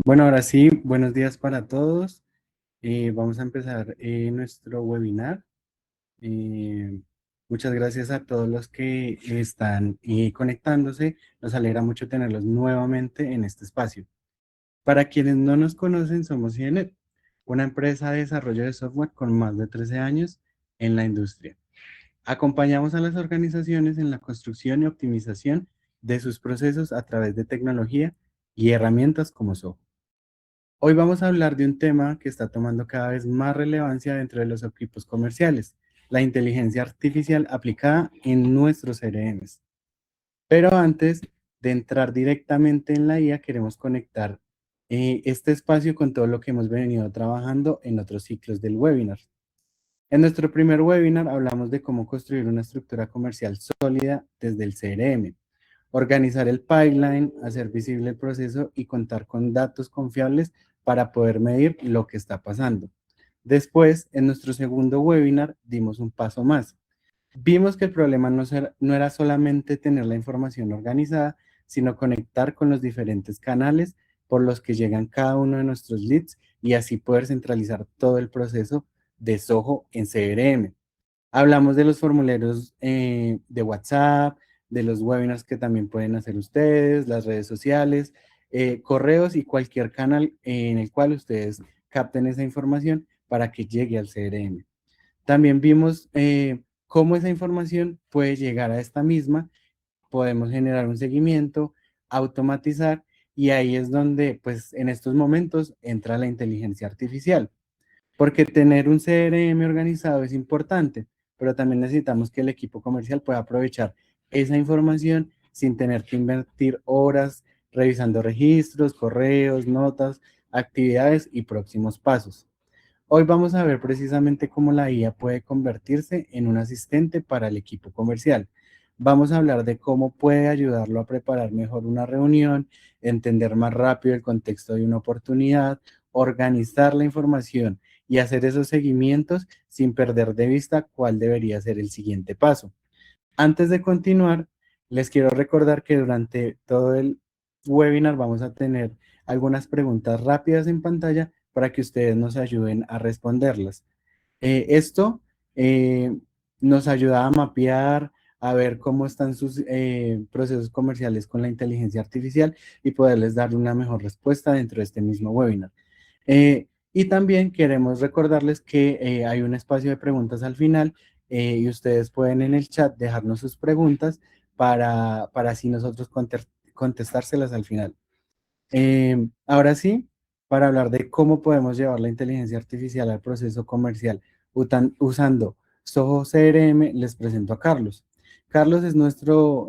Bueno, ahora sí, buenos días para todos. Vamos a empezar nuestro webinar. Eh, Muchas gracias a todos los que están conectándose. Nos alegra mucho tenerlos nuevamente en este espacio. Para quienes no nos conocen, somos CIENET, una empresa de desarrollo de software con más de 13 años en la industria. Acompañamos a las organizaciones en la construcción y optimización de sus procesos a través de tecnología y herramientas como Soho. Hoy vamos a hablar de un tema que está tomando cada vez más relevancia dentro de los equipos comerciales, la inteligencia artificial aplicada en nuestros CRMs. Pero antes de entrar directamente en la IA, queremos conectar este espacio con todo lo que hemos venido trabajando en otros ciclos del webinar. En nuestro primer webinar hablamos de cómo construir una estructura comercial sólida desde el CRM, organizar el pipeline, hacer visible el proceso y contar con datos confiables para poder medir lo que está pasando. Después, en nuestro segundo webinar, dimos un paso más. Vimos que el problema no era solamente tener la información organizada, sino conectar con los diferentes canales por los que llegan cada uno de nuestros leads y así poder centralizar todo el proceso de Soho en CRM. Hablamos de los formularios de WhatsApp, de los webinars que también pueden hacer ustedes, las redes sociales, correos y cualquier canal en el cual ustedes capten esa información para que llegue al CRM. También vimos cómo esa información puede llegar a esta misma, podemos generar un seguimiento, automatizar y ahí es donde pues en estos momentos entra la inteligencia artificial. Porque tener un CRM organizado es importante, pero también necesitamos que el equipo comercial pueda aprovechar esa información sin tener que invertir horas revisando registros, correos, notas, actividades y próximos pasos. Hoy vamos a ver precisamente cómo la IA puede convertirse en un asistente para el equipo comercial. Vamos a hablar de cómo puede ayudarlo a preparar mejor una reunión, entender más rápido el contexto de una oportunidad, organizar la información y hacer esos seguimientos sin perder de vista cuál debería ser el siguiente paso. Antes de continuar, les quiero recordar que durante todo el webinar vamos a tener algunas preguntas rápidas en pantalla para que ustedes nos ayuden a responderlas. Esto nos ayuda a mapear, a ver cómo están sus procesos comerciales con la inteligencia artificial y poderles dar una mejor respuesta dentro de este mismo webinar. Y también queremos recordarles que hay un espacio de preguntas al final y ustedes pueden en el chat dejarnos sus preguntas para así nosotros contestárselas al final. Ahora sí, para hablar de cómo podemos llevar la inteligencia artificial al proceso comercial usando Soho CRM, les presento a Carlos. Carlos es nuestro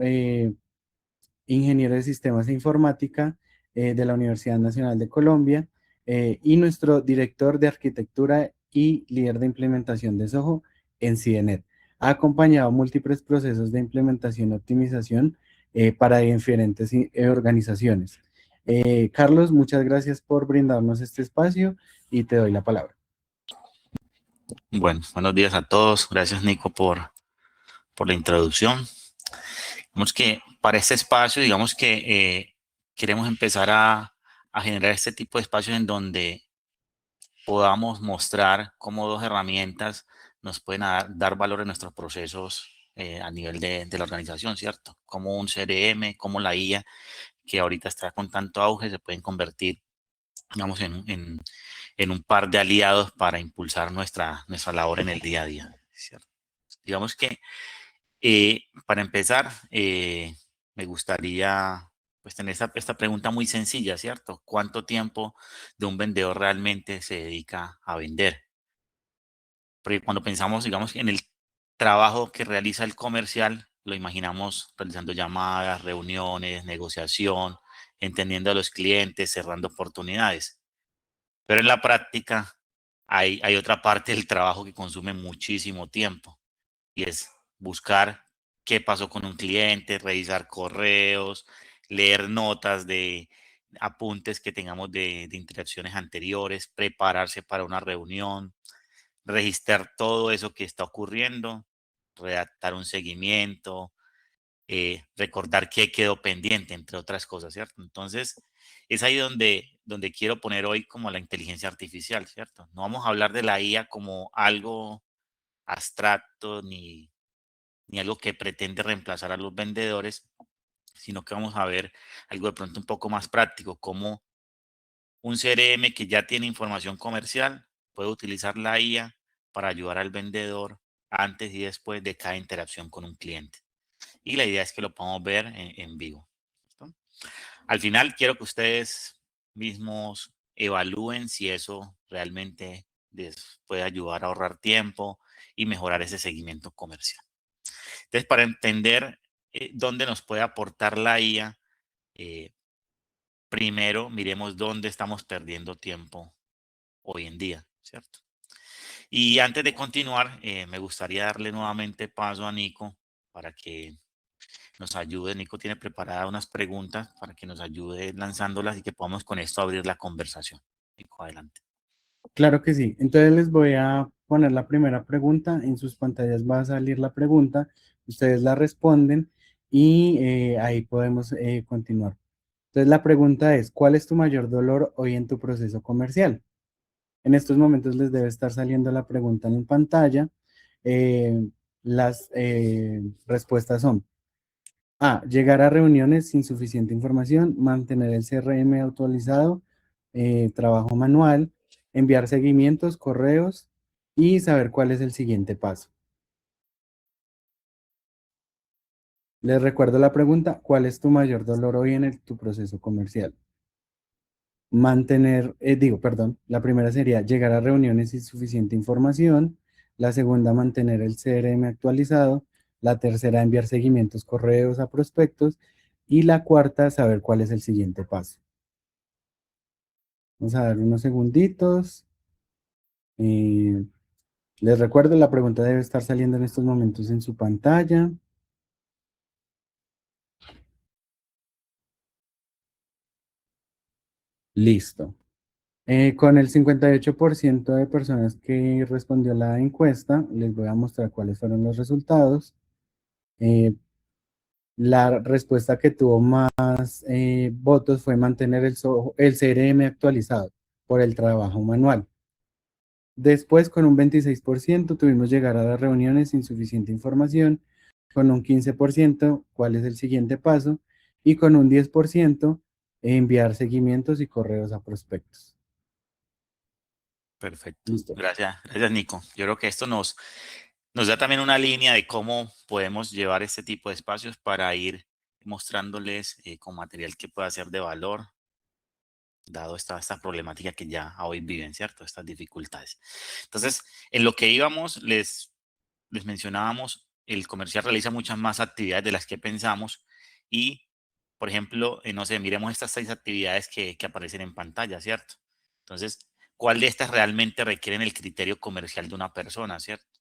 ingeniero de sistemas e informática de la Universidad Nacional de Colombia y nuestro director de arquitectura y líder de implementación de Soho en CIENET. Ha acompañado múltiples procesos de implementación y optimización para diferentes organizaciones. Carlos, muchas gracias por brindarnos este espacio y te doy la palabra. Bueno, buenos días a todos. Gracias, Nico, por la introducción. Digamos que para este espacio, digamos que queremos empezar a generar este tipo de espacios en donde podamos mostrar cómo dos herramientas nos pueden dar valor en nuestros procesos a nivel de la organización, ¿cierto? Como un CRM, como la IA, que ahorita está con tanto auge, se pueden convertir, digamos, en un par de aliados para impulsar nuestra labor en el día a día, ¿cierto? Digamos que para empezar, me gustaría pues tener esta pregunta muy sencilla, ¿cierto? ¿Cuánto tiempo de un vendedor realmente se dedica a vender? Porque cuando pensamos, digamos, en el trabajo que realiza el comercial, lo imaginamos realizando llamadas, reuniones, negociación, entendiendo a los clientes, cerrando oportunidades. Pero en la práctica hay otra parte del trabajo que consume muchísimo tiempo y es buscar qué pasó con un cliente, revisar correos, leer notas de apuntes que tengamos de interacciones anteriores, prepararse para una reunión, registrar todo eso que está ocurriendo, redactar un seguimiento, recordar qué quedó pendiente, entre otras cosas, ¿cierto? Entonces, es ahí donde quiero poner hoy como la inteligencia artificial, ¿cierto? No vamos a hablar de la IA como algo abstracto ni algo que pretende reemplazar a los vendedores, sino que vamos a ver algo de pronto un poco más práctico, como un CRM que ya tiene información comercial puede utilizar la IA para ayudar al vendedor antes y después de cada interacción con un cliente. Y la idea es que lo podamos ver en vivo. ¿Listo? Al final quiero que ustedes mismos evalúen si eso realmente les puede ayudar a ahorrar tiempo y mejorar ese seguimiento comercial. Entonces, para entender dónde nos puede aportar la IA, eh, primero miremos dónde estamos perdiendo tiempo hoy en día, ¿cierto? Y antes de continuar, me gustaría darle nuevamente paso a Nico para que nos ayude. Nico tiene preparadas unas preguntas para que nos ayude lanzándolas y que podamos con esto abrir la conversación. Nico, adelante. Claro que sí. Entonces les voy a poner la primera pregunta. En sus pantallas va a salir la pregunta. Ustedes la responden y ahí podemos continuar. Entonces la pregunta es, ¿cuál es tu mayor dolor hoy en tu proceso comercial? En estos momentos les debe estar saliendo la pregunta en pantalla. Eh, las respuestas son A, llegar a reuniones sin suficiente información, mantener el CRM actualizado, trabajo manual, enviar seguimientos, correos y saber cuál es el siguiente paso. Les recuerdo la pregunta, ¿cuál es tu mayor dolor hoy en tu proceso comercial? La primera sería llegar a reuniones sin suficiente información, la segunda, mantener el CRM actualizado, la tercera, enviar seguimientos, correos a prospectos y la cuarta, saber cuál es el siguiente paso. Vamos a dar unos segunditos. Eh, Les recuerdo, la pregunta debe estar saliendo en estos momentos en su pantalla. Listo. Con el 58% de personas que respondió la encuesta, les voy a mostrar cuáles fueron los resultados. Eh, la respuesta que tuvo más votos fue mantener el CRM actualizado por el trabajo manual. Después, con un 26%, tuvimos llegar a las reuniones sin suficiente información, con un 15%, cuál es el siguiente paso, y con un 10%, enviar seguimientos y correos a prospectos. Perfecto. Listo. Gracias, Nico. Yo creo que esto nos da también una línea de cómo podemos llevar este tipo de espacios para ir mostrándoles con material que pueda ser de valor, dado esta problemática que ya hoy viven, ¿cierto? Estas dificultades. Entonces, en lo que íbamos, les mencionábamos, el comercial realiza muchas más actividades de las que pensamos y, por ejemplo, no sé, miremos estas 6 actividades que aparecen en pantalla, ¿cierto? Entonces, ¿cuál de estas realmente requieren el criterio comercial de una persona, ¿cierto?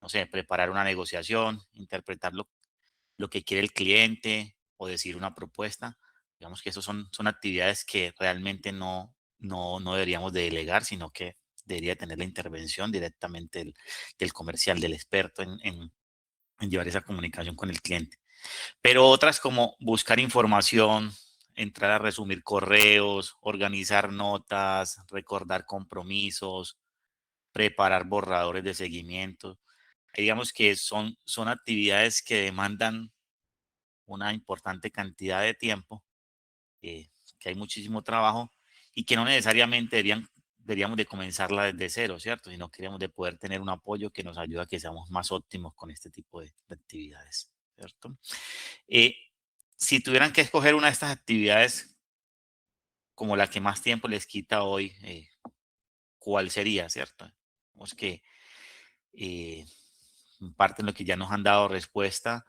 No sé, preparar una negociación, interpretar lo que quiere el cliente o decir una propuesta. Digamos que eso son actividades que realmente no deberíamos de delegar, sino que debería tener la intervención directamente del comercial, del experto en llevar esa comunicación con el cliente. Pero otras como buscar información, entrar a resumir correos, organizar notas, recordar compromisos, preparar borradores de seguimiento. Digamos que son actividades que demandan una importante cantidad de tiempo, eh, que hay muchísimo trabajo y que no necesariamente deberíamos de comenzarla desde cero, ¿cierto? Sino queremos de poder tener un apoyo que nos ayude a que seamos más óptimos con este tipo de actividades, ¿cierto? Eh, si tuvieran que escoger una de estas actividades como la que más tiempo les quita hoy, ¿cuál sería, cierto? Vemos que eh, en parte en lo que ya nos han dado respuesta,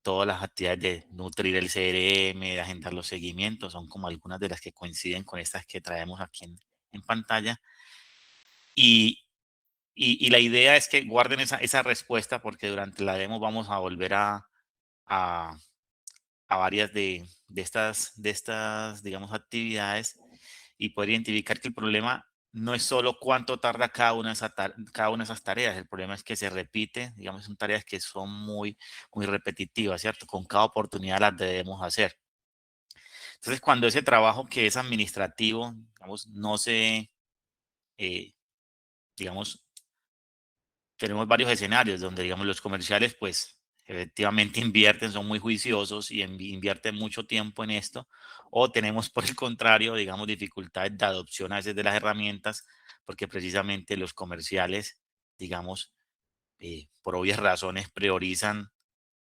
todas las actividades de nutrir el CRM, de agendar los seguimientos, son como algunas de las que coinciden con estas que traemos aquí en pantalla. Y, y la idea es que guarden esa respuesta porque durante la demo vamos a volver a, a varias de estas, digamos, actividades y poder identificar que el problema no es solo cuánto tarda cada una de esas tareas, el problema es que se repite, digamos, son tareas que son muy repetitivas, ¿cierto? Con cada oportunidad las debemos hacer. Entonces, cuando ese trabajo que es administrativo, digamos, no se, digamos, tenemos varios escenarios donde, digamos, los comerciales, pues, efectivamente invierten, son muy juiciosos y invierten mucho tiempo en esto, o tenemos, por el contrario, digamos, dificultades de adopción a veces de las herramientas, porque precisamente los comerciales, digamos, por obvias razones, priorizan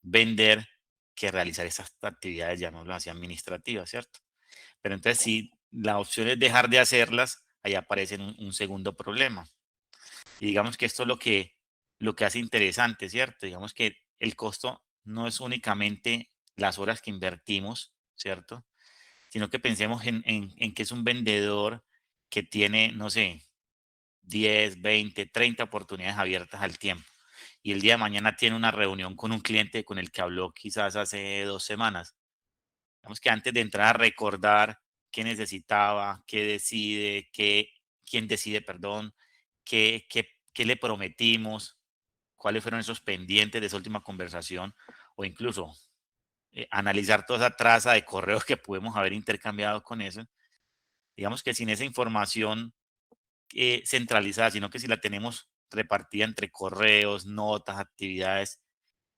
vender que realizar esas actividades, llamémoslo así, administrativas, ¿cierto? Pero entonces, si la opción es dejar de hacerlas, ahí aparece un segundo problema. Y digamos que esto es lo que hace interesante, ¿cierto? Digamos que el costo no es únicamente las horas que invertimos, ¿cierto? Sino que pensemos en que es un vendedor que tiene, no sé, 10, 20, 30 oportunidades abiertas al tiempo. Y el día de mañana tiene una reunión con un cliente con el que habló quizás hace 2 semanas. Digamos que antes de entrar a recordar qué necesitaba, qué decide, quién decide, perdón, qué le prometimos, cuáles fueron esos pendientes de esa última conversación, o incluso analizar toda esa traza de correos que pudimos haber intercambiado con eso. Digamos que sin esa información centralizada, sino que si la tenemos repartida entre correos, notas, actividades,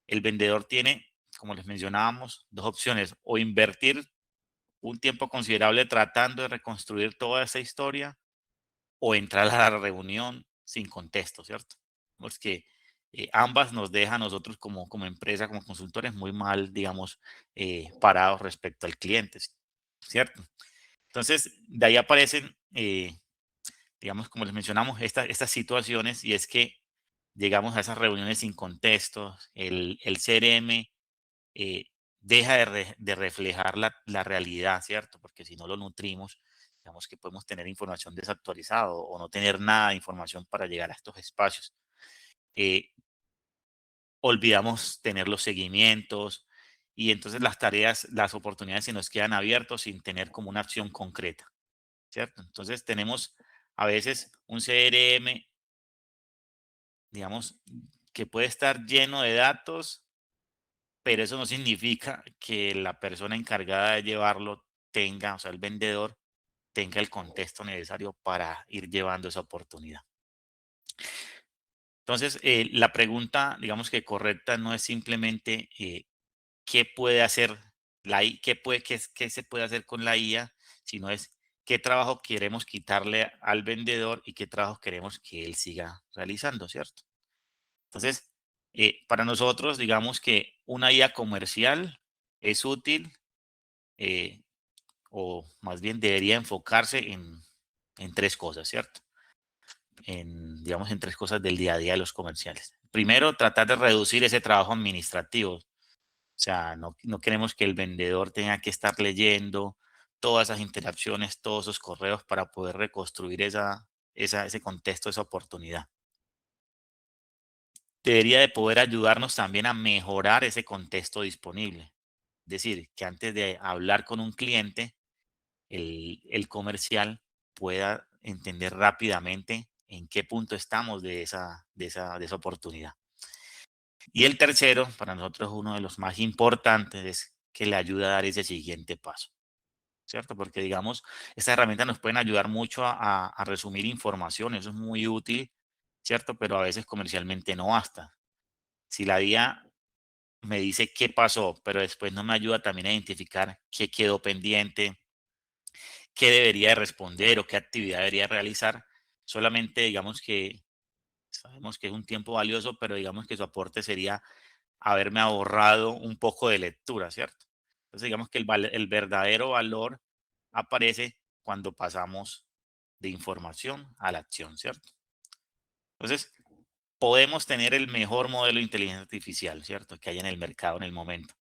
el vendedor tiene, como les mencionábamos, dos opciones: o invertir un tiempo considerable tratando de reconstruir toda esa historia, o entrar a la reunión sin contexto, ¿cierto? Porque ambas nos dejan a nosotros como empresa, como consultores, muy mal, digamos, parados respecto al cliente, ¿cierto? Entonces, de ahí aparecen, digamos, como les mencionamos, estas situaciones, y es que llegamos a esas reuniones sin contexto, el CRM eh, deja de reflejar la realidad, ¿cierto? Porque si no lo nutrimos, digamos que podemos tener información desactualizada o no tener nada de información para llegar a estos espacios. Eh, Olvidamos tener los seguimientos, y entonces las tareas, las oportunidades se nos quedan abiertos sin tener como una acción concreta, ¿cierto? Entonces tenemos a veces un CRM, digamos, que puede estar lleno de datos, pero eso no significa que la persona encargada de llevarlo tenga, o sea, el vendedor tenga el contexto necesario para ir llevando esa oportunidad. Entonces, la pregunta, digamos que correcta, no es simplemente qué puede hacer la I, qué se puede hacer con la IA, sino es qué trabajo queremos quitarle al vendedor y qué trabajo queremos que él siga realizando, ¿cierto? Entonces, para nosotros, digamos que una IA comercial es útil, eh, o más bien debería enfocarse en tres cosas, ¿cierto? Digamos, en tres cosas del día a día de los comerciales. Primero, tratar de reducir ese trabajo administrativo. O sea, no queremos que el vendedor tenga que estar leyendo todas esas interacciones, todos esos correos para poder reconstruir ese contexto, esa oportunidad. Debería de poder ayudarnos también a mejorar ese contexto disponible. Es decir, que antes de hablar con un cliente, el comercial pueda entender rápidamente en qué punto estamos de esa oportunidad. Y el tercero, para nosotros uno de los más importantes, es que le ayuda a dar ese siguiente paso, ¿cierto? Porque, digamos, estas herramientas nos pueden ayudar mucho a resumir información, eso es muy útil, ¿cierto? Pero a veces comercialmente no basta. Si la DIA me dice qué pasó, pero después no me ayuda también a identificar qué quedó pendiente, qué debería de responder o qué actividad debería realizar, solamente digamos que sabemos que es un tiempo valioso, pero digamos que su aporte sería haberme ahorrado un poco de lectura, ¿cierto? Entonces digamos que el verdadero valor aparece cuando pasamos de información a la acción, ¿cierto? Entonces, podemos tener el mejor modelo de inteligencia artificial, ¿cierto? Que hay en el mercado en el momento.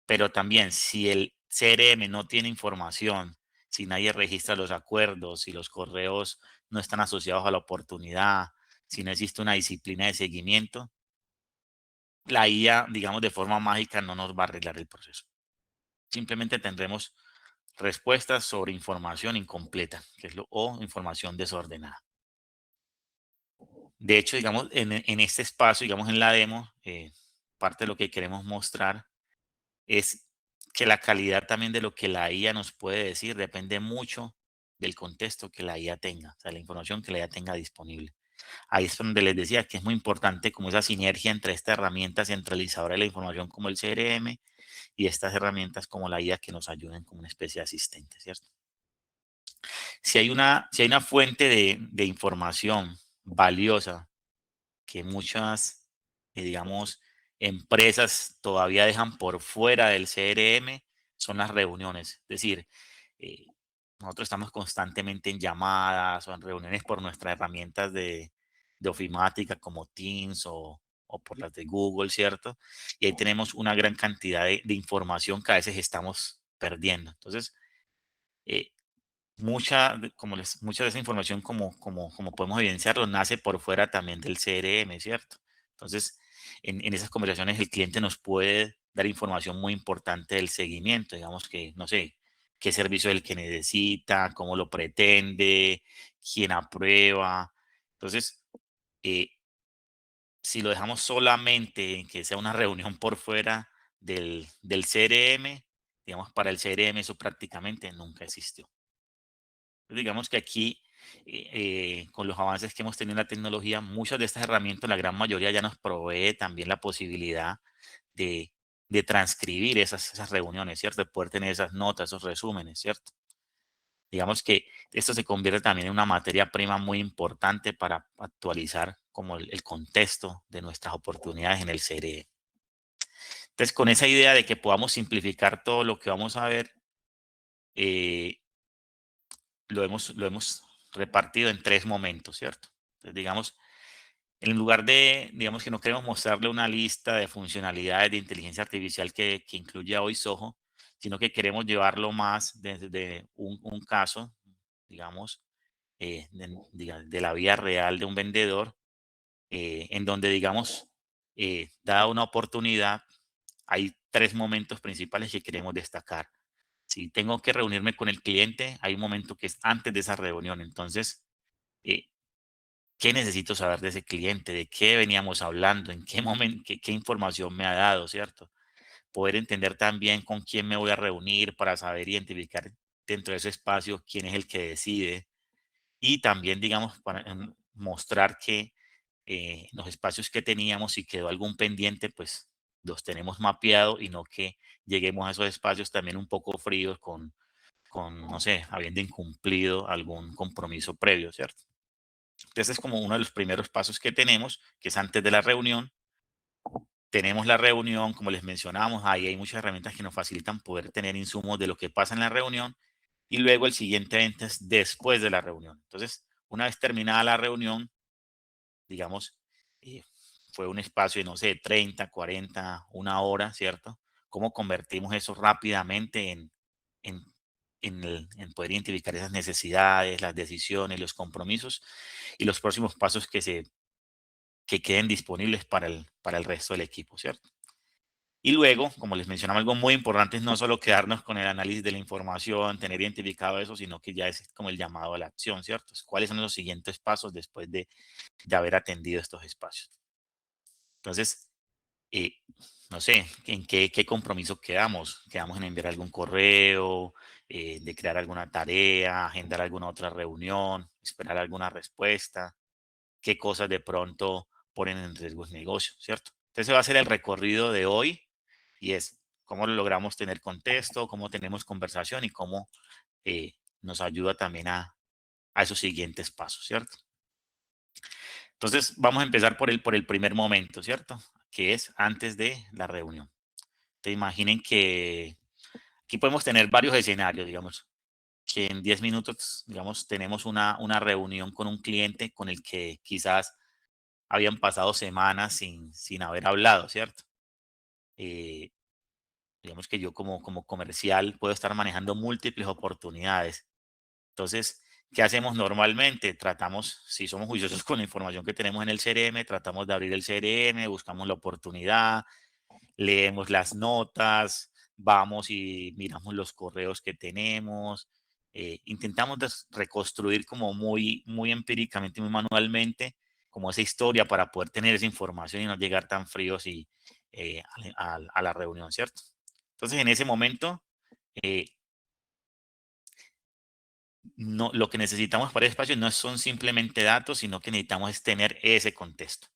Pero también, si el CRM no tiene información, si nadie registra los acuerdos, si los correos no están asociados a la oportunidad, si no existe una disciplina de seguimiento, la IA, digamos, de forma mágica no nos va a arreglar el proceso. Simplemente tendremos respuestas sobre información incompleta, o información desordenada. De hecho, digamos, en este espacio, digamos, en la demo, parte de lo que queremos mostrar es que la calidad también de lo que la IA nos puede decir depende mucho del contexto que la IA tenga, o sea, la información que la IA tenga disponible. Ahí es donde les decía que es muy importante como esa sinergia entre esta herramienta centralizadora de la información como el CRM y estas herramientas como la IA que nos ayuden como una especie de asistente, ¿cierto? Si hay una fuente de información valiosa que muchas, digamos, empresas todavía dejan por fuera del CRM, son las reuniones. Es decir, eh, nosotros estamos constantemente en llamadas o en reuniones por nuestras herramientas de ofimática como Teams o por las de Google, ¿cierto? Y ahí tenemos una gran cantidad de información que a veces estamos perdiendo. Entonces, eh, mucha de esa información, como podemos evidenciarlo, nace por fuera también del CRM, ¿cierto? Entonces, en esas conversaciones el cliente nos puede dar información muy importante del seguimiento, digamos que, no sé, qué servicio es el que necesita, cómo lo pretende, quién aprueba. Entonces, eh, si lo dejamos solamente en que sea una reunión por fuera del CRM, digamos, para el CRM eso prácticamente nunca existió. Digamos que aquí, con los avances que hemos tenido en la tecnología, muchas de estas herramientas, la gran mayoría ya nos provee también la posibilidad de, de transcribir esas reuniones, ¿cierto? De poder tener esas notas, esos resúmenes, ¿cierto? Digamos que esto se convierte también en una materia prima muy importante para actualizar como el contexto de nuestras oportunidades en el CRE. Entonces, con esa idea de que podamos simplificar todo lo que vamos a ver, eh, lo hemos repartido en 3 momentos, ¿cierto? Entonces, digamos, en lugar de, digamos que no queremos mostrarle una lista de funcionalidades de inteligencia artificial que incluya hoy Soho, sino que queremos llevarlo más desde un caso, digamos, de la vida real de un vendedor, en donde, digamos, dada una oportunidad, hay 3 momentos principales que queremos destacar. Si tengo que reunirme con el cliente, hay un momento que es antes de esa reunión. Entonces, eh, ¿qué necesito saber de ese cliente? ¿De qué veníamos hablando? ¿En qué momento, qué información me ha dado, cierto? Poder entender también con quién me voy a reunir para saber identificar dentro de ese espacio quién es el que decide. Y también, digamos, para mostrar que los espacios que teníamos, si quedó algún pendiente, pues los tenemos mapeado y no que lleguemos a esos espacios también un poco fríos no sé, habiendo incumplido algún compromiso previo, ¿cierto? Entonces es como uno de los primeros pasos que tenemos, que es antes de la reunión. Tenemos la reunión, como les mencionamos, ahí hay muchas herramientas que nos facilitan poder tener insumos de lo que pasa en la reunión y luego el siguiente evento es después de la reunión. Entonces, una vez terminada la reunión, digamos, eh, fue un espacio de, no sé, 30, 40, una hora, ¿cierto? ¿Cómo convertimos eso rápidamente en, en poder identificar esas necesidades, las decisiones, los compromisos y los próximos pasos que queden disponibles para el resto del equipo, ¿cierto? Y luego, como les mencionaba, algo muy importante es no solo quedarnos con el análisis de la información, tener identificado eso, sino que ya es como el llamado a la acción, ¿cierto? ¿Cuáles son los siguientes pasos después de haber atendido estos espacios? Entonces, eh, no sé, ¿en qué compromiso quedamos? ¿Quedamos en enviar algún correo, de crear alguna tarea, agendar alguna otra reunión, esperar alguna respuesta? ¿Qué cosas de pronto ponen en riesgo el negocio, cierto? Entonces, ese va a ser el recorrido de hoy y es cómo logramos tener contexto, cómo tenemos conversación y cómo nos ayuda también a esos siguientes pasos, ¿cierto? Entonces, vamos a empezar por el primer momento, ¿cierto? Que es antes de la reunión. Te imaginen que aquí podemos tener varios escenarios, digamos, que en 10 minutos, digamos, tenemos una reunión con un cliente con el que quizás habían pasado semanas sin haber hablado, ¿cierto? Eh, digamos que yo como comercial puedo estar manejando múltiples oportunidades. Entonces, ¿qué hacemos normalmente? Tratamos, si somos juiciosos con la información que tenemos en el CRM, tratamos de abrir el CRM, buscamos la oportunidad, leemos las notas, vamos y miramos los correos que tenemos, intentamos reconstruir como muy, muy empíricamente, muy manualmente, como esa historia para poder tener esa información y no llegar tan fríos a la reunión, ¿cierto? Entonces, en ese momento, eh, no, lo que necesitamos para el espacio no son simplemente datos, sino que necesitamos es tener ese contexto.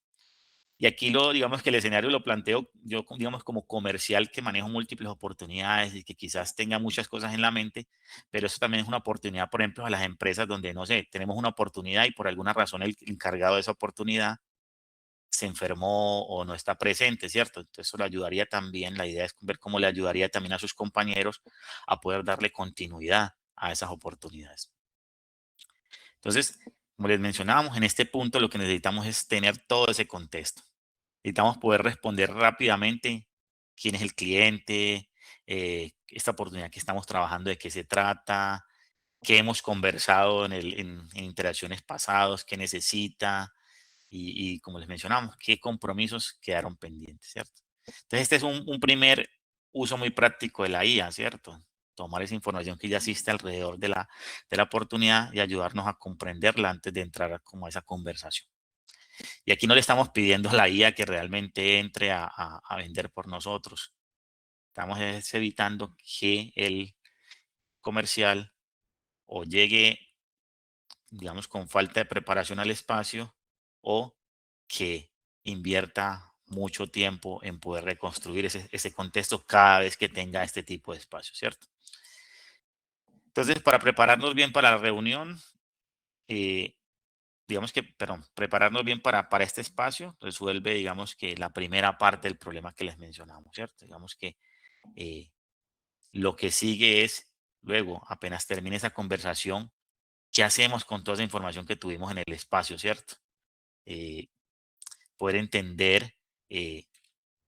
Y aquí digamos que el escenario lo planteo yo, digamos, como comercial que manejo múltiples oportunidades y que quizás tenga muchas cosas en la mente, pero eso también es una oportunidad, por ejemplo, a las empresas donde, no sé, tenemos una oportunidad y por alguna razón el encargado de esa oportunidad se enfermó o no está presente, ¿cierto? Entonces eso le ayudaría también, la idea es ver cómo le ayudaría también a sus compañeros a poder darle continuidad a esas oportunidades. Entonces, como les mencionábamos, en este punto lo que necesitamos es tener todo ese contexto. Necesitamos poder responder rápidamente quién es el cliente, esta oportunidad que estamos trabajando, de qué se trata, qué hemos conversado en interacciones pasadas, qué necesita y como les mencionamos, qué compromisos quedaron pendientes, ¿cierto? Entonces, este es un primer uso muy práctico de la IA, ¿cierto? Tomar esa información que ya existe alrededor de la oportunidad y ayudarnos a comprenderla antes de entrar como a esa conversación. Y aquí no le estamos pidiendo a la IA que realmente entre a vender por nosotros. Estamos evitando que el comercial o llegue, digamos, con falta de preparación al espacio o que invierta mucho tiempo en poder reconstruir ese contexto cada vez que tenga este tipo de espacio, ¿cierto? Entonces, para prepararnos bien para la reunión, eh, digamos que, perdón, prepararnos bien para este espacio resuelve, digamos que la primera parte del problema que les mencionamos, ¿cierto? Digamos que eh, lo que sigue es, luego, apenas termine esa conversación, ¿qué hacemos con toda esa información que tuvimos en el espacio, ¿cierto? Eh, Poder entender eh,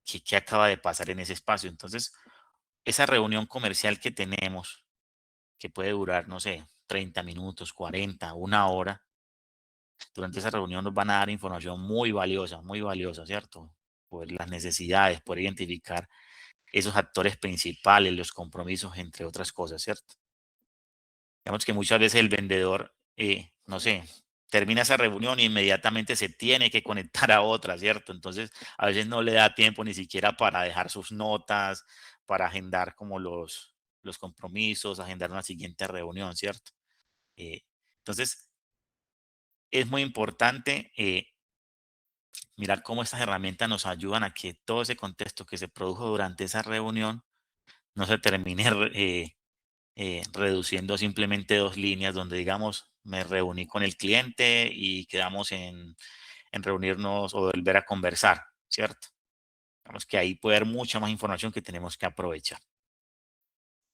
qué acaba de pasar en ese espacio. Entonces, esa reunión comercial que tenemos, que puede durar, no sé, 30 minutos, 40, una hora, durante esa reunión nos van a dar información muy valiosa, ¿cierto? Por las necesidades, por identificar esos actores principales, los compromisos, entre otras cosas, ¿cierto? Digamos que muchas veces el vendedor, no sé, termina esa reunión e inmediatamente se tiene que conectar a otra, ¿cierto? Entonces, a veces no le da tiempo ni siquiera para dejar sus notas, para agendar como los compromisos, agendar una siguiente reunión, ¿cierto? Eh, entonces, es muy importante mirar cómo estas herramientas nos ayudan a que todo ese contexto que se produjo durante esa reunión no se termine reduciendo simplemente 2 líneas donde, digamos, me reuní con el cliente y quedamos en reunirnos o volver a conversar, ¿cierto? Digamos que ahí puede haber mucha más información que tenemos que aprovechar.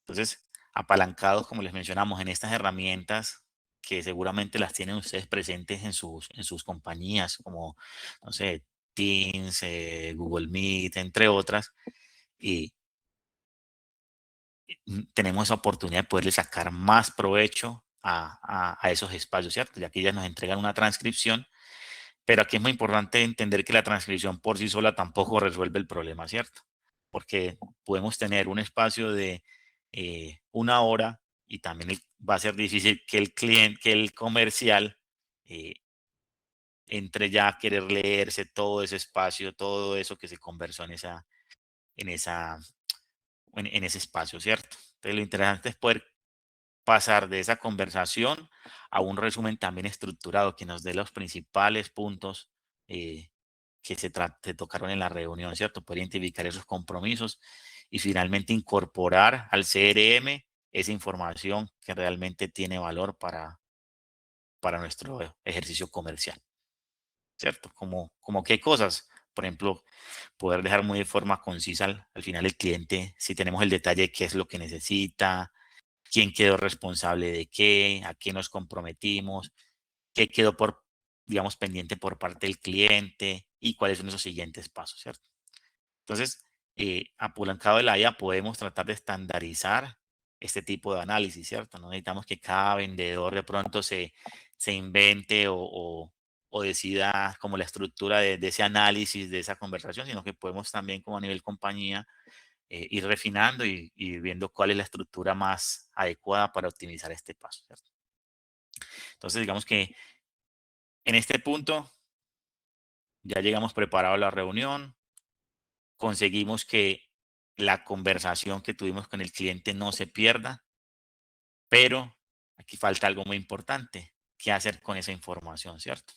Entonces, apalancados, como les mencionamos, en estas herramientas que seguramente las tienen ustedes presentes en sus compañías, como, no sé, Teams, Google Meet, entre otras, y tenemos esa oportunidad de poderle sacar más provecho a esos espacios, ¿cierto? Ya que ellas nos entregan una transcripción, pero aquí es muy importante entender que la transcripción por sí sola tampoco resuelve el problema, ¿cierto? Porque podemos tener un espacio de una hora y también va a ser difícil que el cliente, que el comercial eh, entre ya a querer leerse todo ese espacio, todo eso que se conversó en esa, en ese espacio, ¿cierto? Entonces lo interesante es poder pasar de esa conversación a un resumen también estructurado que nos dé los principales puntos eh, que se tocaron en la reunión, ¿cierto? Poder identificar esos compromisos y finalmente incorporar al CRM esa información que realmente tiene valor para nuestro ejercicio comercial, ¿cierto? Como qué cosas, por ejemplo, poder dejar muy de forma concisa al final el cliente, si tenemos el detalle de qué es lo que necesita, quién quedó responsable de qué, a qué nos comprometimos, qué quedó digamos, pendiente por parte del cliente y cuáles son esos siguientes pasos, ¿cierto? Entonces, apalancado de la IA podemos tratar de estandarizar este tipo de análisis, ¿cierto? No necesitamos que cada vendedor de pronto se invente o decida como la estructura de ese análisis, de esa conversación, sino que podemos también como a nivel compañía ir refinando y viendo cuál es la estructura más adecuada para optimizar este paso, ¿cierto? Entonces, digamos que en este punto ya llegamos preparados a la reunión, conseguimos que la conversación que tuvimos con el cliente no se pierda, pero aquí falta algo muy importante, ¿qué hacer con esa información, cierto?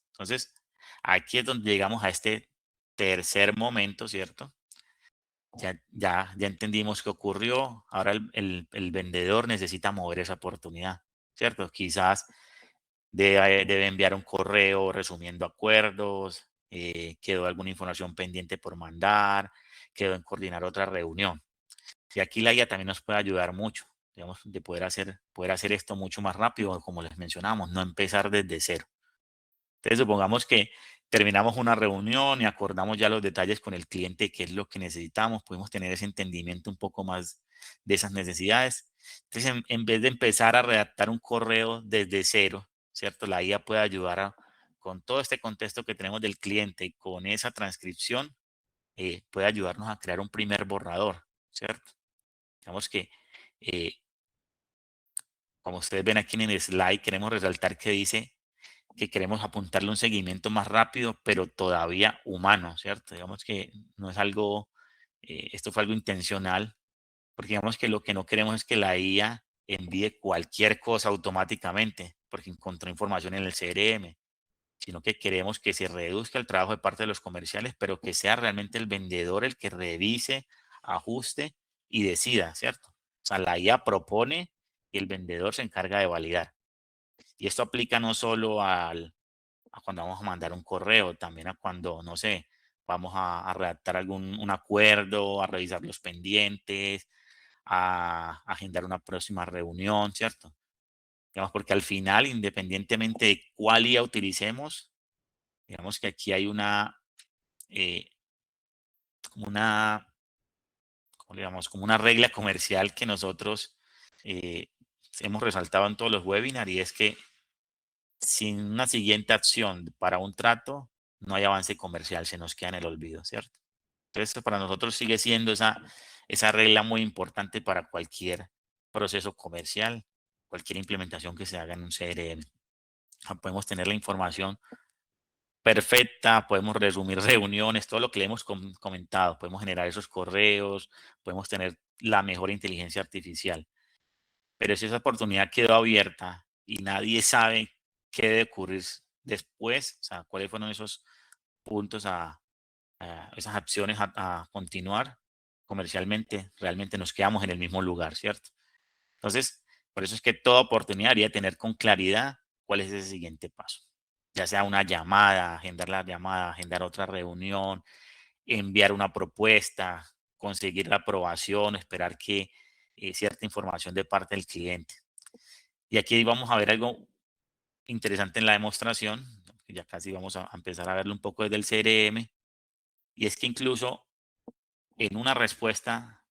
Entonces, aquí es donde llegamos a este tercer momento, ¿cierto? Ya entendimos qué ocurrió, ahora el vendedor necesita mover esa oportunidad, ¿cierto? Quizás debe enviar un correo resumiendo acuerdos, quedó alguna información pendiente por mandar, quedó en coordinar otra reunión. Y aquí la IA también nos puede ayudar mucho, digamos, de poder hacer esto mucho más rápido, como les mencionamos, no empezar desde cero. Entonces, supongamos que terminamos una reunión y acordamos ya los detalles con el cliente, qué es lo que necesitamos, podemos tener ese entendimiento un poco más de esas necesidades. Entonces, en vez de empezar a redactar un correo desde cero, ¿cierto? La IA puede ayudar con todo este contexto que tenemos del cliente y con esa transcripción, puede ayudarnos a crear un primer borrador, ¿cierto? Digamos que, eh, como ustedes ven aquí en el slide, queremos resaltar que dice que queremos apuntarle un seguimiento más rápido, pero todavía humano, ¿cierto? Digamos que no es algo, esto fue algo intencional, porque digamos que lo que no queremos es que la IA envíe cualquier cosa automáticamente, porque encontró información en el CRM, sino que queremos que se reduzca el trabajo de parte de los comerciales, pero que sea realmente el vendedor el que revise, ajuste y decida, ¿cierto? O sea, la IA propone y el vendedor se encarga de validar. Y esto aplica no solo a cuando vamos a mandar un correo, también a cuando, no sé, vamos a redactar un acuerdo, a revisar los pendientes, a agendar una próxima reunión, ¿cierto? Digamos, porque al final, independientemente de cuál IA utilicemos, digamos que aquí hay eh, como una, ¿cómo le llamamos? Como una regla comercial que nosotros eh, hemos resaltado en todos los webinars y es que sin una siguiente acción para un trato, no hay avance comercial, se nos queda en el olvido, ¿cierto? Entonces, esto para nosotros sigue siendo esa regla muy importante para cualquier proceso comercial, cualquier implementación que se haga en un CRM. Podemos tener la información perfecta, podemos resumir reuniones, todo lo que le hemos comentado, podemos generar esos correos, podemos tener la mejor inteligencia artificial. Pero si esa oportunidad quedó abierta y nadie sabe qué debe ocurrir después, o sea, cuáles fueron esos puntos esas acciones a continuar comercialmente, realmente nos quedamos en el mismo lugar, ¿cierto? Entonces, por eso es que toda oportunidad debería tener con claridad cuál es ese siguiente paso. Ya sea una llamada, agendar la llamada, agendar otra reunión, enviar una propuesta, conseguir la aprobación, esperar que cierta información de parte del cliente. Y aquí vamos a ver algo interesante en la demostración, ya casi vamos a empezar a verlo un poco desde el CRM, y es que incluso en una respuesta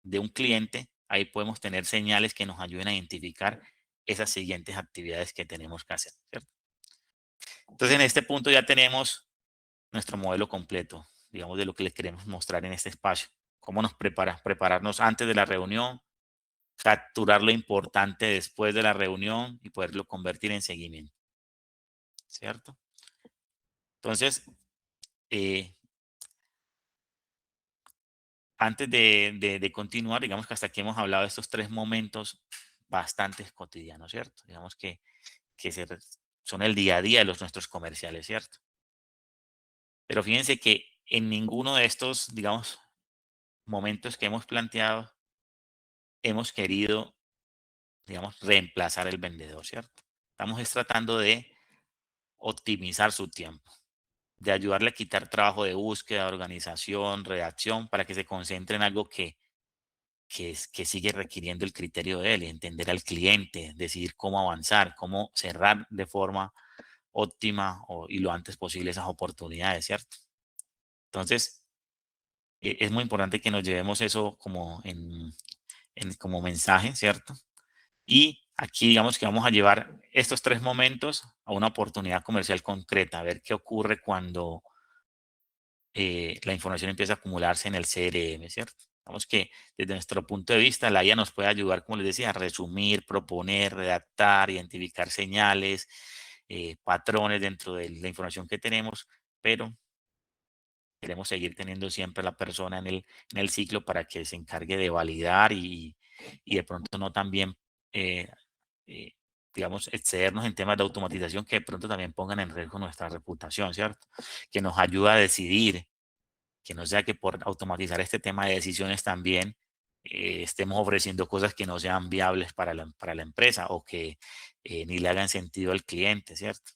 de un cliente, ahí podemos tener señales que nos ayuden a identificar esas siguientes actividades que tenemos que hacer, ¿cierto? Entonces, en este punto ya tenemos nuestro modelo completo, digamos, de lo que les queremos mostrar en este espacio. Cómo nos prepararnos antes de la reunión, capturar lo importante después de la reunión y poderlo convertir en seguimiento, ¿cierto? Entonces, eh, antes de continuar, digamos que hasta aquí hemos hablado de estos tres momentos bastante cotidianos, ¿cierto? Digamos que son el día a día de nuestros comerciales, ¿cierto? Pero fíjense que en ninguno de estos, digamos, momentos que hemos planteado, hemos querido, digamos, reemplazar el vendedor, ¿cierto? Estamos tratando de optimizar su tiempo, de ayudarle a quitar trabajo de búsqueda, organización, redacción, para que se concentre en algo que sigue requiriendo el criterio de él, entender al cliente, decidir cómo avanzar, cómo cerrar de forma óptima y lo antes posible esas oportunidades, ¿cierto? Entonces, es muy importante que nos llevemos eso como como mensaje, ¿cierto? Y aquí digamos que vamos a llevar estos tres momentos a una oportunidad comercial concreta, a ver qué ocurre cuando la información empieza a acumularse en el CRM, ¿cierto? Vamos que desde nuestro punto de vista, la IA nos puede ayudar, como les decía, a resumir, proponer, redactar, identificar señales, patrones dentro de la información que tenemos, pero queremos seguir teniendo siempre a la persona en el ciclo para que se encargue de validar y de pronto no también, eh, eh, digamos, excedernos en temas de automatización que de pronto también pongan en riesgo nuestra reputación, ¿cierto? Que nos ayuda a decidir, que no sea que por automatizar este tema de decisiones también estemos ofreciendo cosas que no sean viables para la empresa o que ni le hagan sentido al cliente, ¿cierto?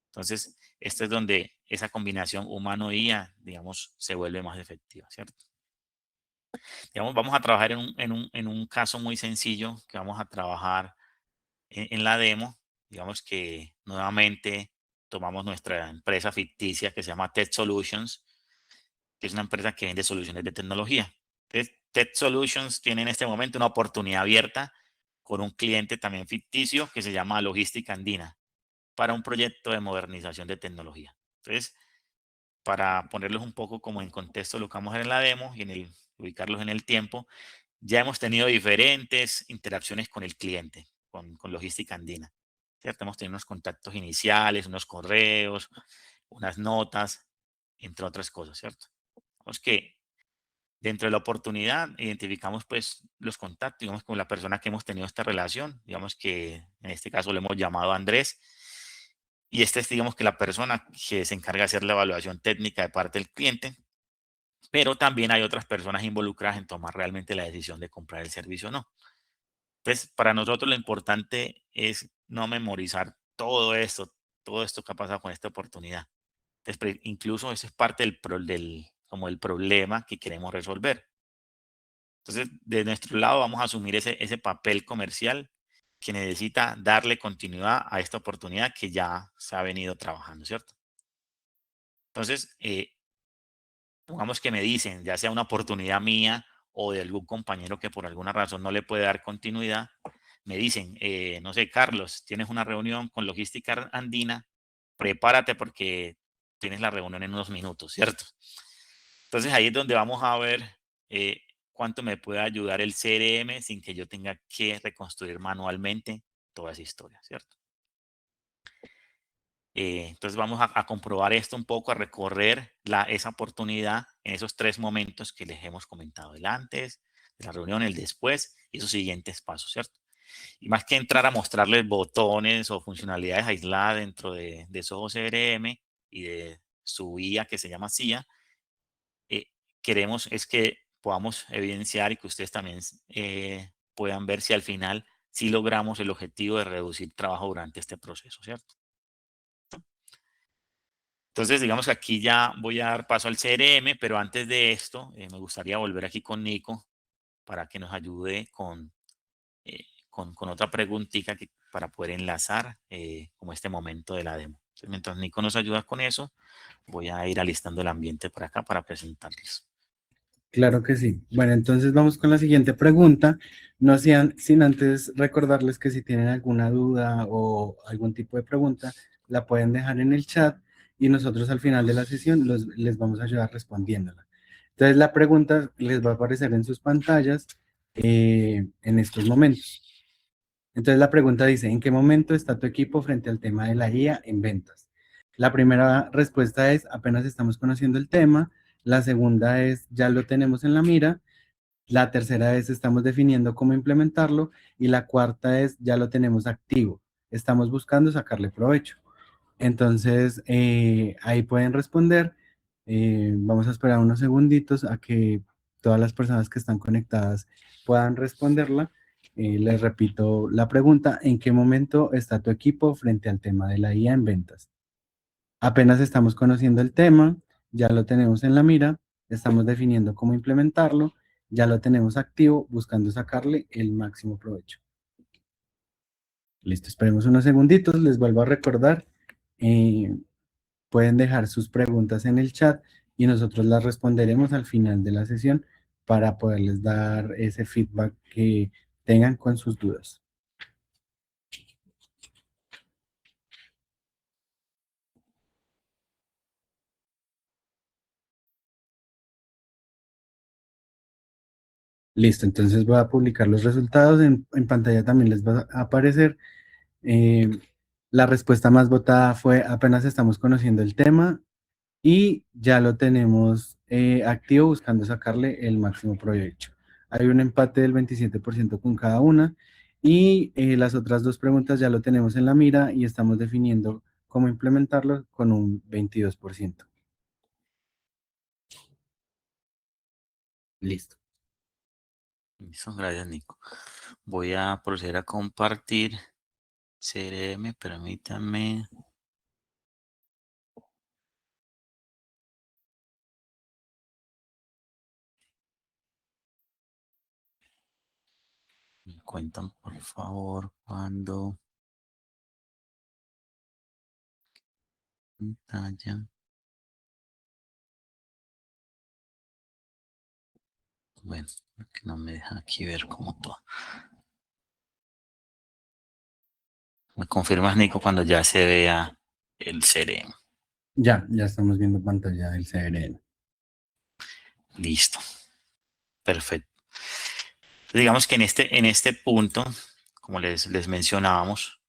Entonces, esto es donde esa combinación humano-IA, digamos, se vuelve más efectiva, ¿cierto? Digamos, vamos a trabajar en un caso muy sencillo que vamos a trabajar en la demo. Digamos que nuevamente tomamos nuestra empresa ficticia que se llama Tech Solutions, que es una empresa que vende soluciones de tecnología. Entonces, Tech Solutions tiene en este momento una oportunidad abierta con un cliente también ficticio que se llama Logística Andina para un proyecto de modernización de tecnología. Entonces, para ponerlos un poco como en contexto lo que vamos a ver en la demo y ubicarlos en el tiempo, ya hemos tenido diferentes interacciones con el cliente, con Logística Andina. ¿Cierto? Hemos tenido unos contactos iniciales, unos correos, unas notas, entre otras cosas, ¿cierto? Vamos que dentro de la oportunidad identificamos pues los contactos, digamos con la persona que hemos tenido esta relación, digamos que en este caso le hemos llamado Andrés, y este es digamos que la persona que se encarga de hacer la evaluación técnica de parte del cliente, pero también hay otras personas involucradas en tomar realmente la decisión de comprar el servicio o no. Entonces, para nosotros lo importante es no memorizar todo esto que ha pasado con esta oportunidad. Entonces, incluso eso es parte como el problema que queremos resolver. Entonces, de nuestro lado vamos a asumir ese papel comercial que necesita darle continuidad a esta oportunidad que ya se ha venido trabajando, ¿cierto? Entonces, pongamos que me dicen, ya sea una oportunidad mía o de algún compañero que por alguna razón no le puede dar continuidad, me dicen, no sé, Carlos, tienes una reunión con Logística Andina, prepárate porque tienes la reunión en unos minutos, ¿cierto? Entonces ahí es donde vamos a ver eh, cuánto me puede ayudar el CRM sin que yo tenga que reconstruir manualmente toda esa historia, ¿cierto? Entonces vamos a comprobar esto un poco, a recorrer esa oportunidad en esos tres momentos que les hemos comentado, el antes, de la reunión, el después y esos siguientes pasos, ¿cierto? Y más que entrar a mostrarles botones o funcionalidades aisladas dentro de Soho CRM y de su IA que se llama CIA, eh, queremos es que podamos evidenciar y que ustedes también puedan ver si al final sí logramos el objetivo de reducir trabajo durante este proceso, ¿cierto? Entonces, digamos que aquí ya voy a dar paso al CRM, pero antes de esto, me gustaría volver aquí con Nico para que nos ayude con otra preguntita para poder enlazar como este momento de la demo. Entonces, mientras Nico nos ayuda con eso, voy a ir alistando el ambiente por acá para presentarles. Claro que sí. Bueno, entonces vamos con la siguiente pregunta. No sean, sin antes recordarles que si tienen alguna duda o algún tipo de pregunta, la pueden dejar en el chat y nosotros al final de la sesión les vamos a ayudar respondiéndola. Entonces la pregunta les va a aparecer en sus pantallas en estos momentos. Entonces la pregunta dice, ¿en qué momento está tu equipo frente al tema de la IA en ventas? La primera respuesta es, apenas estamos conociendo el tema. La segunda es, ya lo tenemos en la mira. La tercera es, estamos definiendo cómo implementarlo. Y la cuarta es, ya lo tenemos activo. Estamos buscando sacarle provecho. Entonces, ahí pueden responder. Vamos a esperar unos segunditos a que todas las personas que están conectadas puedan responderla. Les repito la pregunta, ¿en qué momento está tu equipo frente al tema de la IA en ventas? Apenas estamos conociendo el tema, ya lo tenemos en la mira, estamos definiendo cómo implementarlo, ya lo tenemos activo, buscando sacarle el máximo provecho. Listo, esperemos unos segunditos, les vuelvo a recordar. eh, Pueden dejar sus preguntas en el chat y nosotros las responderemos al final de la sesión para poderles dar ese feedback que tengan con sus dudas. Listo, entonces voy a publicar los resultados. En pantalla también les va a aparecer. Eh, la respuesta más votada fue apenas estamos conociendo el tema y ya lo tenemos activo buscando sacarle el máximo provecho. Hay un empate del 27% con cada una y las otras dos preguntas ya lo tenemos en la mira y estamos definiendo cómo implementarlo con un 22%. Listo. Listo, gracias, Nico. Voy a proceder a compartir CRM, permítanme. Me cuentan, por favor, cuando pantalla. Bueno, que no me deja aquí ver cómo todo. Me confirmas, Nico, cuando ya se vea el CRM. Ya estamos viendo pantalla del CRM. Listo, perfecto. Digamos que en este punto, como les mencionábamos,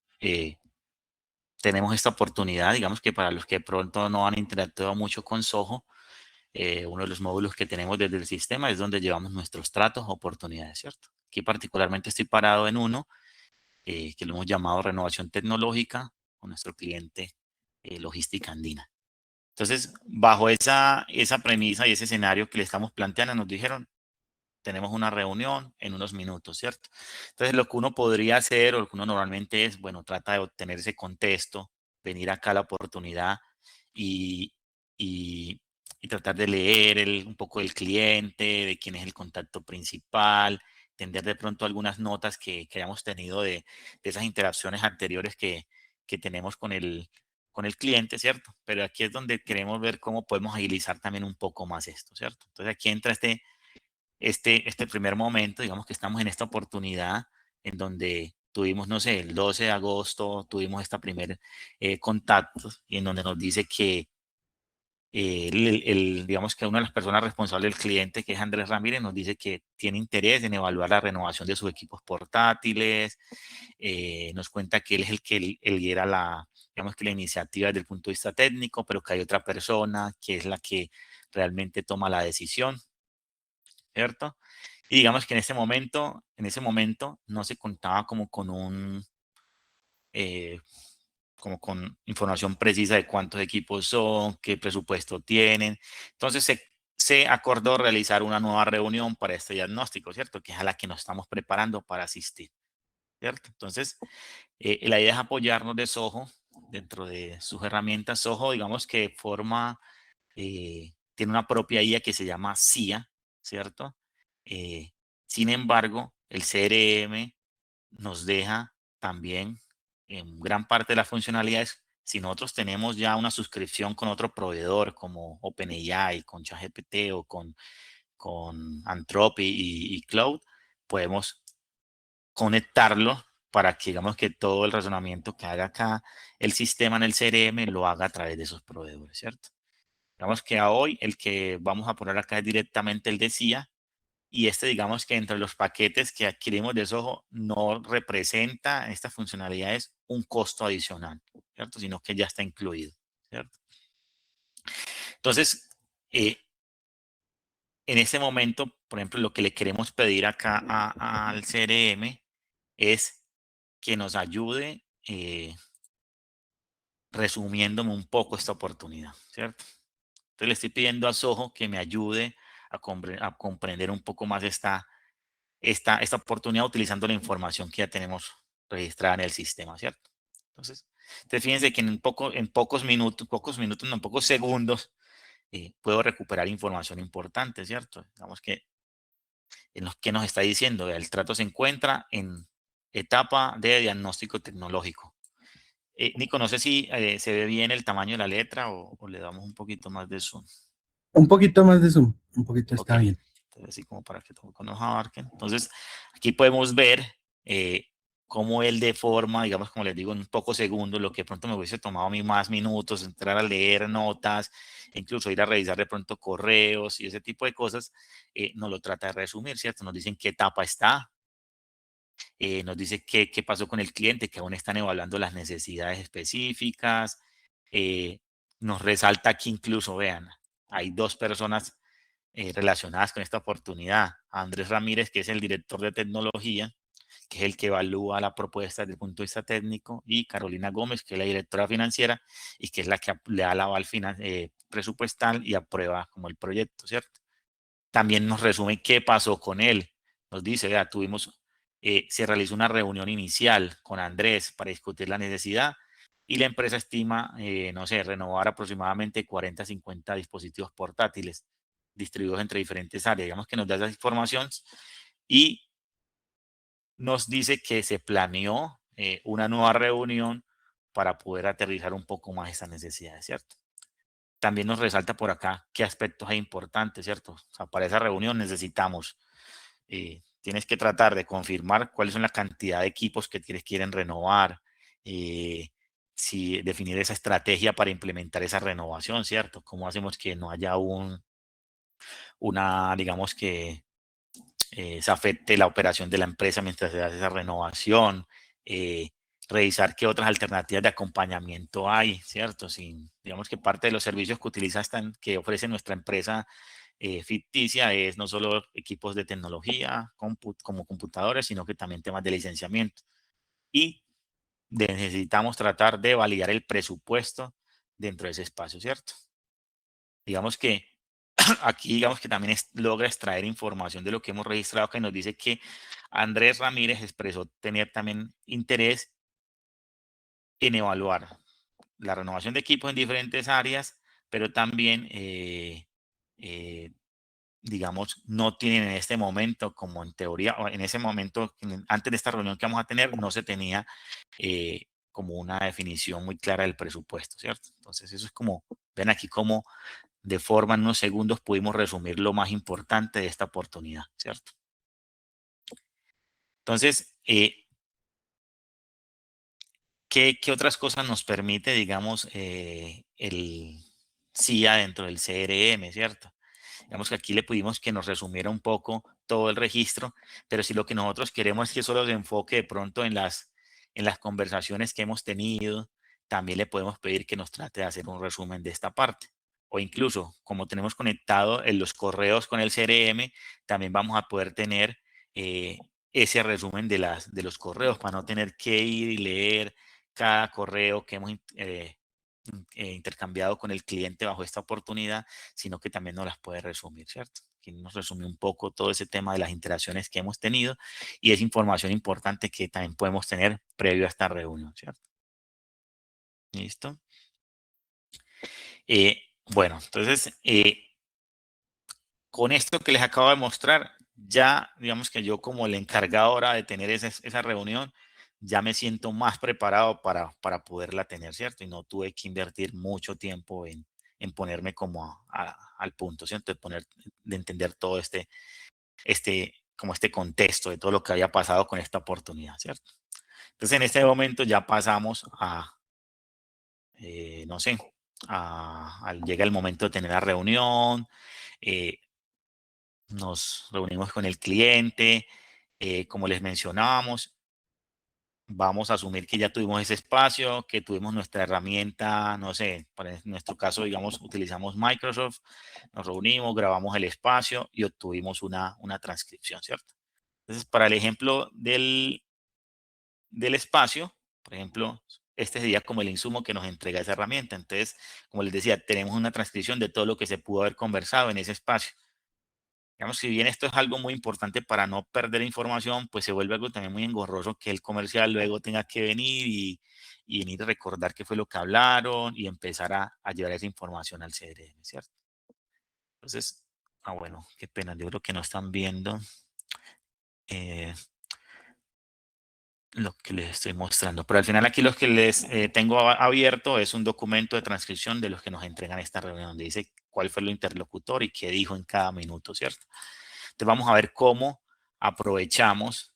tenemos esta oportunidad, digamos que para los que pronto no han interactuado mucho con Soho, uno de los módulos que tenemos desde el sistema es donde llevamos nuestros tratos, oportunidades, ¿cierto? Aquí particularmente estoy parado en uno que lo hemos llamado renovación tecnológica con nuestro cliente Logística Andina. Entonces, bajo esa premisa y ese escenario que le estamos planteando, nos dijeron, tenemos una reunión en unos minutos, ¿cierto? Entonces, lo que uno podría hacer o lo que uno normalmente es, bueno, trata de obtener ese contexto, venir acá a la oportunidad y, y, y tratar de leer un poco el cliente, de quién es el contacto principal, entender de pronto algunas notas que hayamos tenido de esas interacciones anteriores que tenemos con el cliente, ¿cierto? Pero aquí es donde queremos ver cómo podemos agilizar también un poco más esto, ¿cierto? Entonces aquí entra este primer momento, digamos que estamos en esta oportunidad en donde tuvimos, no sé, el 12 de agosto, tuvimos esta primer contacto y en donde nos dice que digamos que una de las personas responsables del cliente, que es Andrés Ramírez, nos dice que tiene interés en evaluar la renovación de sus equipos portátiles, nos cuenta que él es el que lidera digamos que la iniciativa desde el punto de vista técnico, pero que hay otra persona que es la que realmente toma la decisión, ¿cierto? Y digamos que en ese momento no se contaba eh, como con información precisa de cuántos equipos son, qué presupuesto tienen. Entonces se acordó realizar una nueva reunión para este diagnóstico, ¿cierto? Que es a la que nos estamos preparando para asistir, ¿cierto? Entonces, la idea es apoyarnos de Soho dentro de sus herramientas. Soho, digamos que tiene una propia IA que se llama CIA, ¿cierto? Eh, Sin embargo, el CRM nos deja también en gran parte de las funcionalidades. Si nosotros tenemos ya una suscripción con otro proveedor como OpenAI, con ChatGPT o con Anthropic y Cloud, podemos conectarlo para que digamos que todo el razonamiento que haga acá el sistema en el CRM lo haga a través de esos proveedores, ¿cierto? Digamos que a hoy el que vamos a poner acá es directamente el de CIA y digamos que entre los paquetes que adquirimos de Soho no representa estas funcionalidades un costo adicional, ¿cierto? Sino que ya está incluido, ¿cierto? Entonces, en ese momento, por ejemplo, lo que le queremos pedir acá al CRM es que nos ayude resumiéndome un poco esta oportunidad, ¿cierto? Entonces le estoy pidiendo a Soho que me ayude a comprender un poco más esta oportunidad utilizando la información que ya tenemos registrada en el sistema, ¿cierto? Entonces fíjense que en pocos minutos, no, en pocos segundos, puedo recuperar información importante, ¿cierto? Digamos que en lo que nos está diciendo, el trato se encuentra en etapa de diagnóstico tecnológico. Nico, no sé si se ve bien el tamaño de la letra o le damos un poquito más de zoom. Un poquito más de zoom, un poquito Ok, está bien. entonces así como para que todos nos abarquen. Entonces, aquí podemos ver eh, cómo él de forma, digamos, como les digo, en pocos segundos, lo que de pronto me hubiese tomado a mí más minutos, entrar a leer notas, incluso ir a revisar de pronto correos y ese tipo de cosas, nos lo trata de resumir, ¿cierto? Nos dicen qué etapa está, nos dice qué pasó con el cliente, que aún están evaluando las necesidades específicas, nos resalta que incluso, vean, hay dos personas relacionadas con esta oportunidad. A Andrés Ramírez, que es el director de tecnología, que es el que evalúa la propuesta desde el punto de vista técnico, y Carolina Gómez, que es la directora financiera y que es la que le da el aval presupuestal y aprueba como el proyecto, ¿cierto? También nos resume qué pasó con él. Nos dice, vea, se realizó una reunión inicial con Andrés para discutir la necesidad y la empresa estima, no sé, renovar aproximadamente 40 a 50 dispositivos portátiles distribuidos entre diferentes áreas. Digamos que nos da esa información y nos dice que se planeó una nueva reunión para poder aterrizar un poco más esas necesidades, ¿cierto? También nos resalta por acá qué aspectos hay importantes, ¿cierto? O sea, para esa reunión necesitamos, tienes que tratar de confirmar cuáles son la cantidad de equipos que quieren renovar, si definir esa estrategia para implementar esa renovación, ¿cierto? ¿Cómo hacemos que no haya digamos que se afecte la operación de la empresa mientras se hace esa renovación? eh, Revisar qué otras alternativas de acompañamiento hay, ¿cierto? Si, digamos que parte de los servicios que ofrece nuestra empresa ficticia es no solo equipos de tecnología como computadores, sino que también temas de licenciamiento. Y necesitamos tratar de validar el presupuesto dentro de ese espacio, ¿cierto? Digamos que aquí digamos que también logra extraer información de lo que hemos registrado, que nos dice que Andrés Ramírez expresó tener también interés en evaluar la renovación de equipos en diferentes áreas, pero también, digamos, no tienen en este momento, como en teoría, o en ese momento, antes de esta reunión que vamos a tener, no se tenía como una definición muy clara del presupuesto, ¿cierto? Entonces, eso es como, ven aquí como de forma en unos segundos pudimos resumir lo más importante de esta oportunidad, ¿cierto? Entonces, ¿qué otras cosas nos permite, digamos, el CIA dentro del CRM, ¿cierto? Digamos que aquí le pudimos que nos resumiera un poco todo el registro, pero si lo que nosotros queremos es que solo se enfoque de pronto en las conversaciones que hemos tenido, también le podemos pedir que nos trate de hacer un resumen de esta parte. O incluso, como tenemos conectado en los correos con el CRM, también vamos a poder tener eh, ese resumen de los correos para no tener que ir y leer cada correo que hemos intercambiado con el cliente bajo esta oportunidad, sino que también nos las puede resumir, ¿cierto? Aquí nos resume un poco todo ese tema de las interacciones que hemos tenido y es información importante que también podemos tener previo a esta reunión, ¿cierto? ¿Listo? Bueno, entonces, con esto que les acabo de mostrar, ya digamos que yo como el encargado ahora de tener esa reunión, ya me siento más preparado para poderla tener, ¿cierto? Y no tuve que invertir mucho tiempo en ponerme como al punto, ¿cierto? De entender todo como este contexto de todo lo que había pasado con esta oportunidad, ¿cierto? Entonces en este momento ya pasamos no sé, llega el momento de tener la reunión, eh, nos reunimos con el cliente, como les mencionábamos, vamos a asumir que ya tuvimos ese espacio, que tuvimos nuestra herramienta, no sé, para nuestro caso, digamos, utilizamos Microsoft, nos reunimos, grabamos el espacio y obtuvimos una transcripción, ¿cierto? Entonces, para el ejemplo del espacio, por ejemplo, este sería como el insumo que nos entrega esa herramienta. Entonces, como les decía, tenemos una transcripción de todo lo que se pudo haber conversado en ese espacio. Digamos, si bien esto es algo muy importante para no perder información, pues se vuelve algo también muy engorroso que el comercial luego tenga que venir y venir a recordar qué fue lo que hablaron y empezar a llevar esa información al CRM, ¿cierto? Entonces, bueno, qué pena, yo creo que no están viendo eh, lo que les estoy mostrando. Pero al final aquí lo que les tengo abierto es un documento de transcripción de los que nos entregan esta reunión, donde dice cuál fue el interlocutor y qué dijo en cada minuto, ¿cierto? Entonces vamos a ver cómo aprovechamos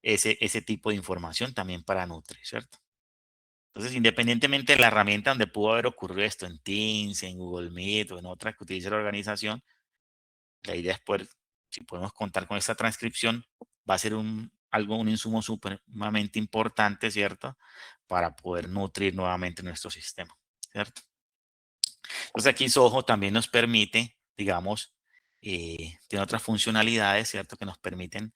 ese tipo de información también para Nutri, ¿cierto? Entonces, independientemente de la herramienta donde pudo haber ocurrido esto, en Teams, en Google Meet o en otra que utilice la organización, la idea es poder, si podemos contar con esta transcripción, va a ser un insumo supremamente importante, ¿cierto? Para poder nutrir nuevamente nuestro sistema, ¿cierto? Entonces aquí Soho también nos permite, digamos, tiene otras funcionalidades, ¿cierto? Que nos permiten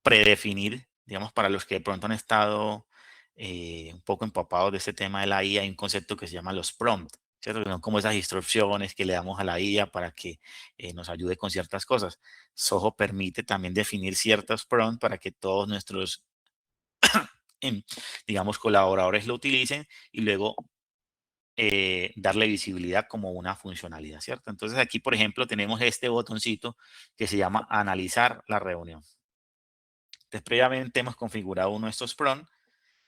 predefinir, digamos, para los que de pronto han estado un poco empapados de este tema de la IA, hay un concepto que se llama los prompts, ¿cierto? Que son como esas instrucciones que le damos a la IA para que nos ayude con ciertas cosas. Soho permite también definir ciertos prompts para que todos nuestros, digamos, colaboradores lo utilicen y luego darle visibilidad como una funcionalidad, ¿cierto? Entonces aquí, por ejemplo, tenemos este botoncito que se llama analizar la reunión. Entonces, previamente hemos configurado uno de estos prompts,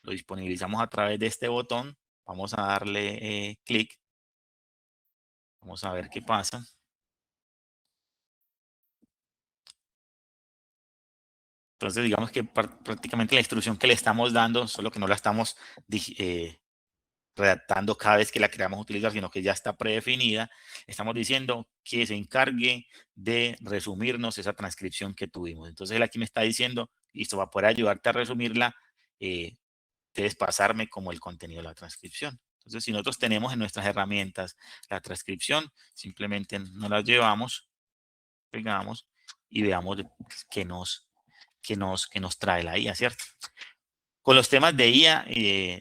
lo disponibilizamos a través de este botón, vamos a darle clic, vamos a ver qué pasa. Entonces, digamos que prácticamente la instrucción que le estamos dando, solo que no la estamos redactando cada vez que la queramos utilizar, sino que ya está predefinida, estamos diciendo que se encargue de resumirnos esa transcripción que tuvimos. Entonces, él aquí me está diciendo, listo, va a poder ayudarte a resumirla, debes pasarme como el contenido de la transcripción. Entonces, si nosotros tenemos en nuestras herramientas la transcripción, simplemente nos la llevamos, pegamos y veamos qué nos trae la IA, ¿cierto? Con los temas de IA,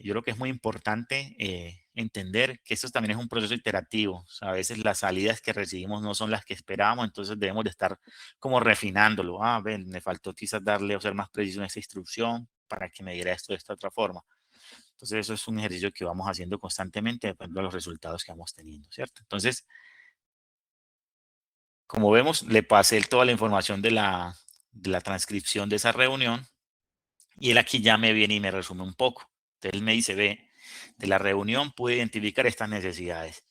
yo creo que es muy importante entender que esto también es un proceso iterativo. O sea, a veces las salidas que recibimos no son las que esperábamos, entonces debemos de estar como refinándolo. Ah, ven, me faltó quizás darle o ser más preciso en esta instrucción para que me diera esto de esta otra forma. Entonces, eso es un ejercicio que vamos haciendo constantemente dependiendo de los resultados que vamos teniendo, ¿cierto? Entonces, como vemos, le pasé toda la información de la transcripción de esa reunión y él aquí ya me viene y me resume un poco. Entonces, él me dice, ve, de la reunión pude identificar estas necesidades.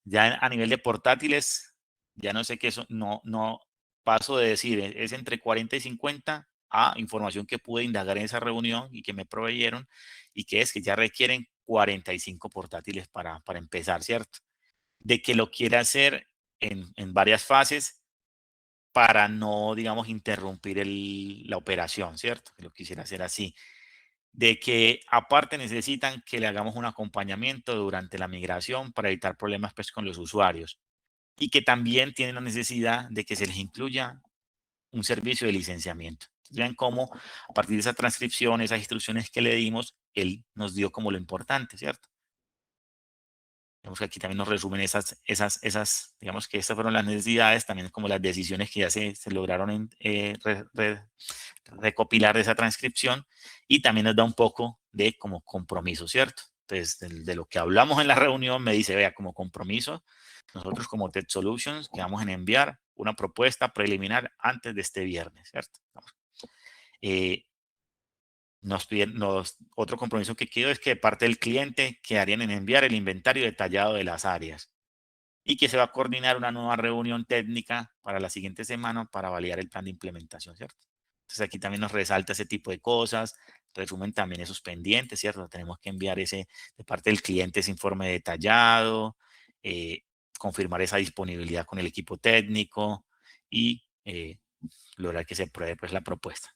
Ya a nivel de portátiles, ya no sé qué eso, no paso de decir, es entre 40 y 50 a información que pude indagar en esa reunión y que me proveyeron y que es que ya requieren 45 portátiles para empezar, ¿cierto? De que lo quiere hacer en varias fases para no, digamos, interrumpir la operación, ¿cierto? Que lo quisiera hacer así. De que aparte necesitan que le hagamos un acompañamiento durante la migración para evitar problemas pues, con los usuarios. Y que también tienen la necesidad de que se les incluya un servicio de licenciamiento. Vean cómo a partir de esa transcripción, esas instrucciones que le dimos, él nos dio como lo importante, ¿cierto? Vemos que aquí también nos resumen digamos que estas fueron las necesidades, también como las decisiones que ya se lograron recopilar de esa transcripción y también nos da un poco de como compromiso, ¿cierto? Entonces, de lo que hablamos en la reunión me dice, vea, como compromiso, nosotros como Tech Solutions quedamos en enviar una propuesta preliminar antes de este viernes, ¿cierto? Eh, otro compromiso que quedó es que de parte del cliente quedarían en enviar el inventario detallado de las áreas y que se va a coordinar una nueva reunión técnica para la siguiente semana para validar el plan de implementación, ¿cierto? Entonces aquí también nos resalta ese tipo de cosas, resumen también esos pendientes, ¿cierto? Tenemos que enviar de parte del cliente ese informe detallado, confirmar esa disponibilidad con el equipo técnico y lograr que se apruebe pues la propuesta.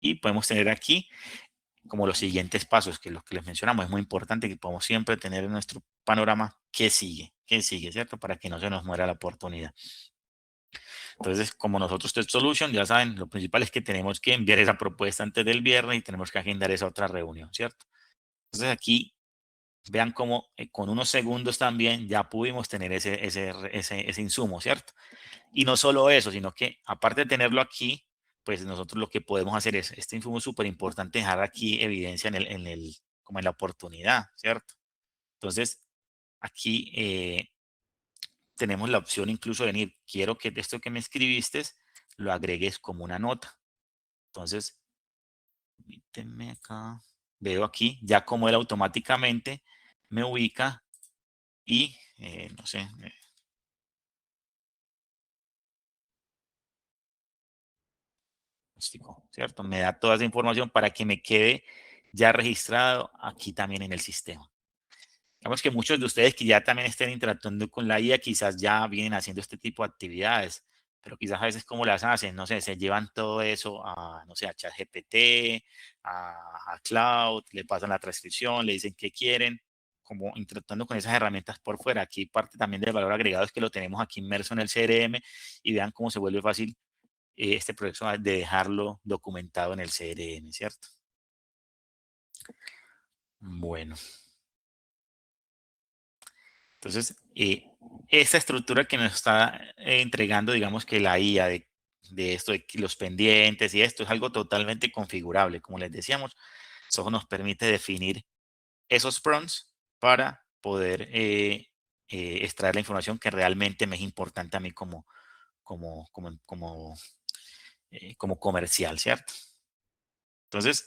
Y podemos tener aquí como los siguientes pasos, que los que les mencionamos, es muy importante que podamos siempre tener en nuestro panorama qué sigue, ¿cierto? Para que no se nos muera la oportunidad. Entonces, como nosotros Tech Solution, ya saben, lo principal es que tenemos que enviar esa propuesta antes del viernes y tenemos que agendar esa otra reunión, ¿cierto? Entonces aquí vean cómo con unos segundos también ya pudimos tener ese insumo, ¿cierto? Y no solo eso, sino que aparte de tenerlo aquí, pues nosotros lo que podemos hacer es, este insumo es súper importante dejar aquí evidencia como en la oportunidad, ¿cierto? Entonces, aquí tenemos la opción incluso de venir, quiero que esto que me escribiste lo agregues como una nota. Entonces, permíteme acá, veo aquí, ya como él automáticamente me ubica y, no sé, ¿cierto? Me da toda esa información para que me quede ya registrado aquí también en el sistema. Digamos que muchos de ustedes que ya también estén interactuando con la IA quizás ya vienen haciendo este tipo de actividades, pero quizás a veces cómo las hacen, no sé, se llevan todo eso a, no sé, a ChatGPT, a Cloud, le pasan la transcripción, le dicen qué quieren, como interactuando con esas herramientas por fuera. Aquí parte también del valor agregado es que lo tenemos aquí inmerso en el CRM y vean cómo se vuelve fácil este proceso de dejarlo documentado en el CRM, ¿cierto? Bueno. Entonces, esta estructura que nos está entregando, digamos que la IA de esto, de los pendientes y esto, es algo totalmente configurable. Como les decíamos, eso nos permite definir esos prompts para poder extraer la información que realmente me es importante a mí como comercial, ¿cierto? Entonces,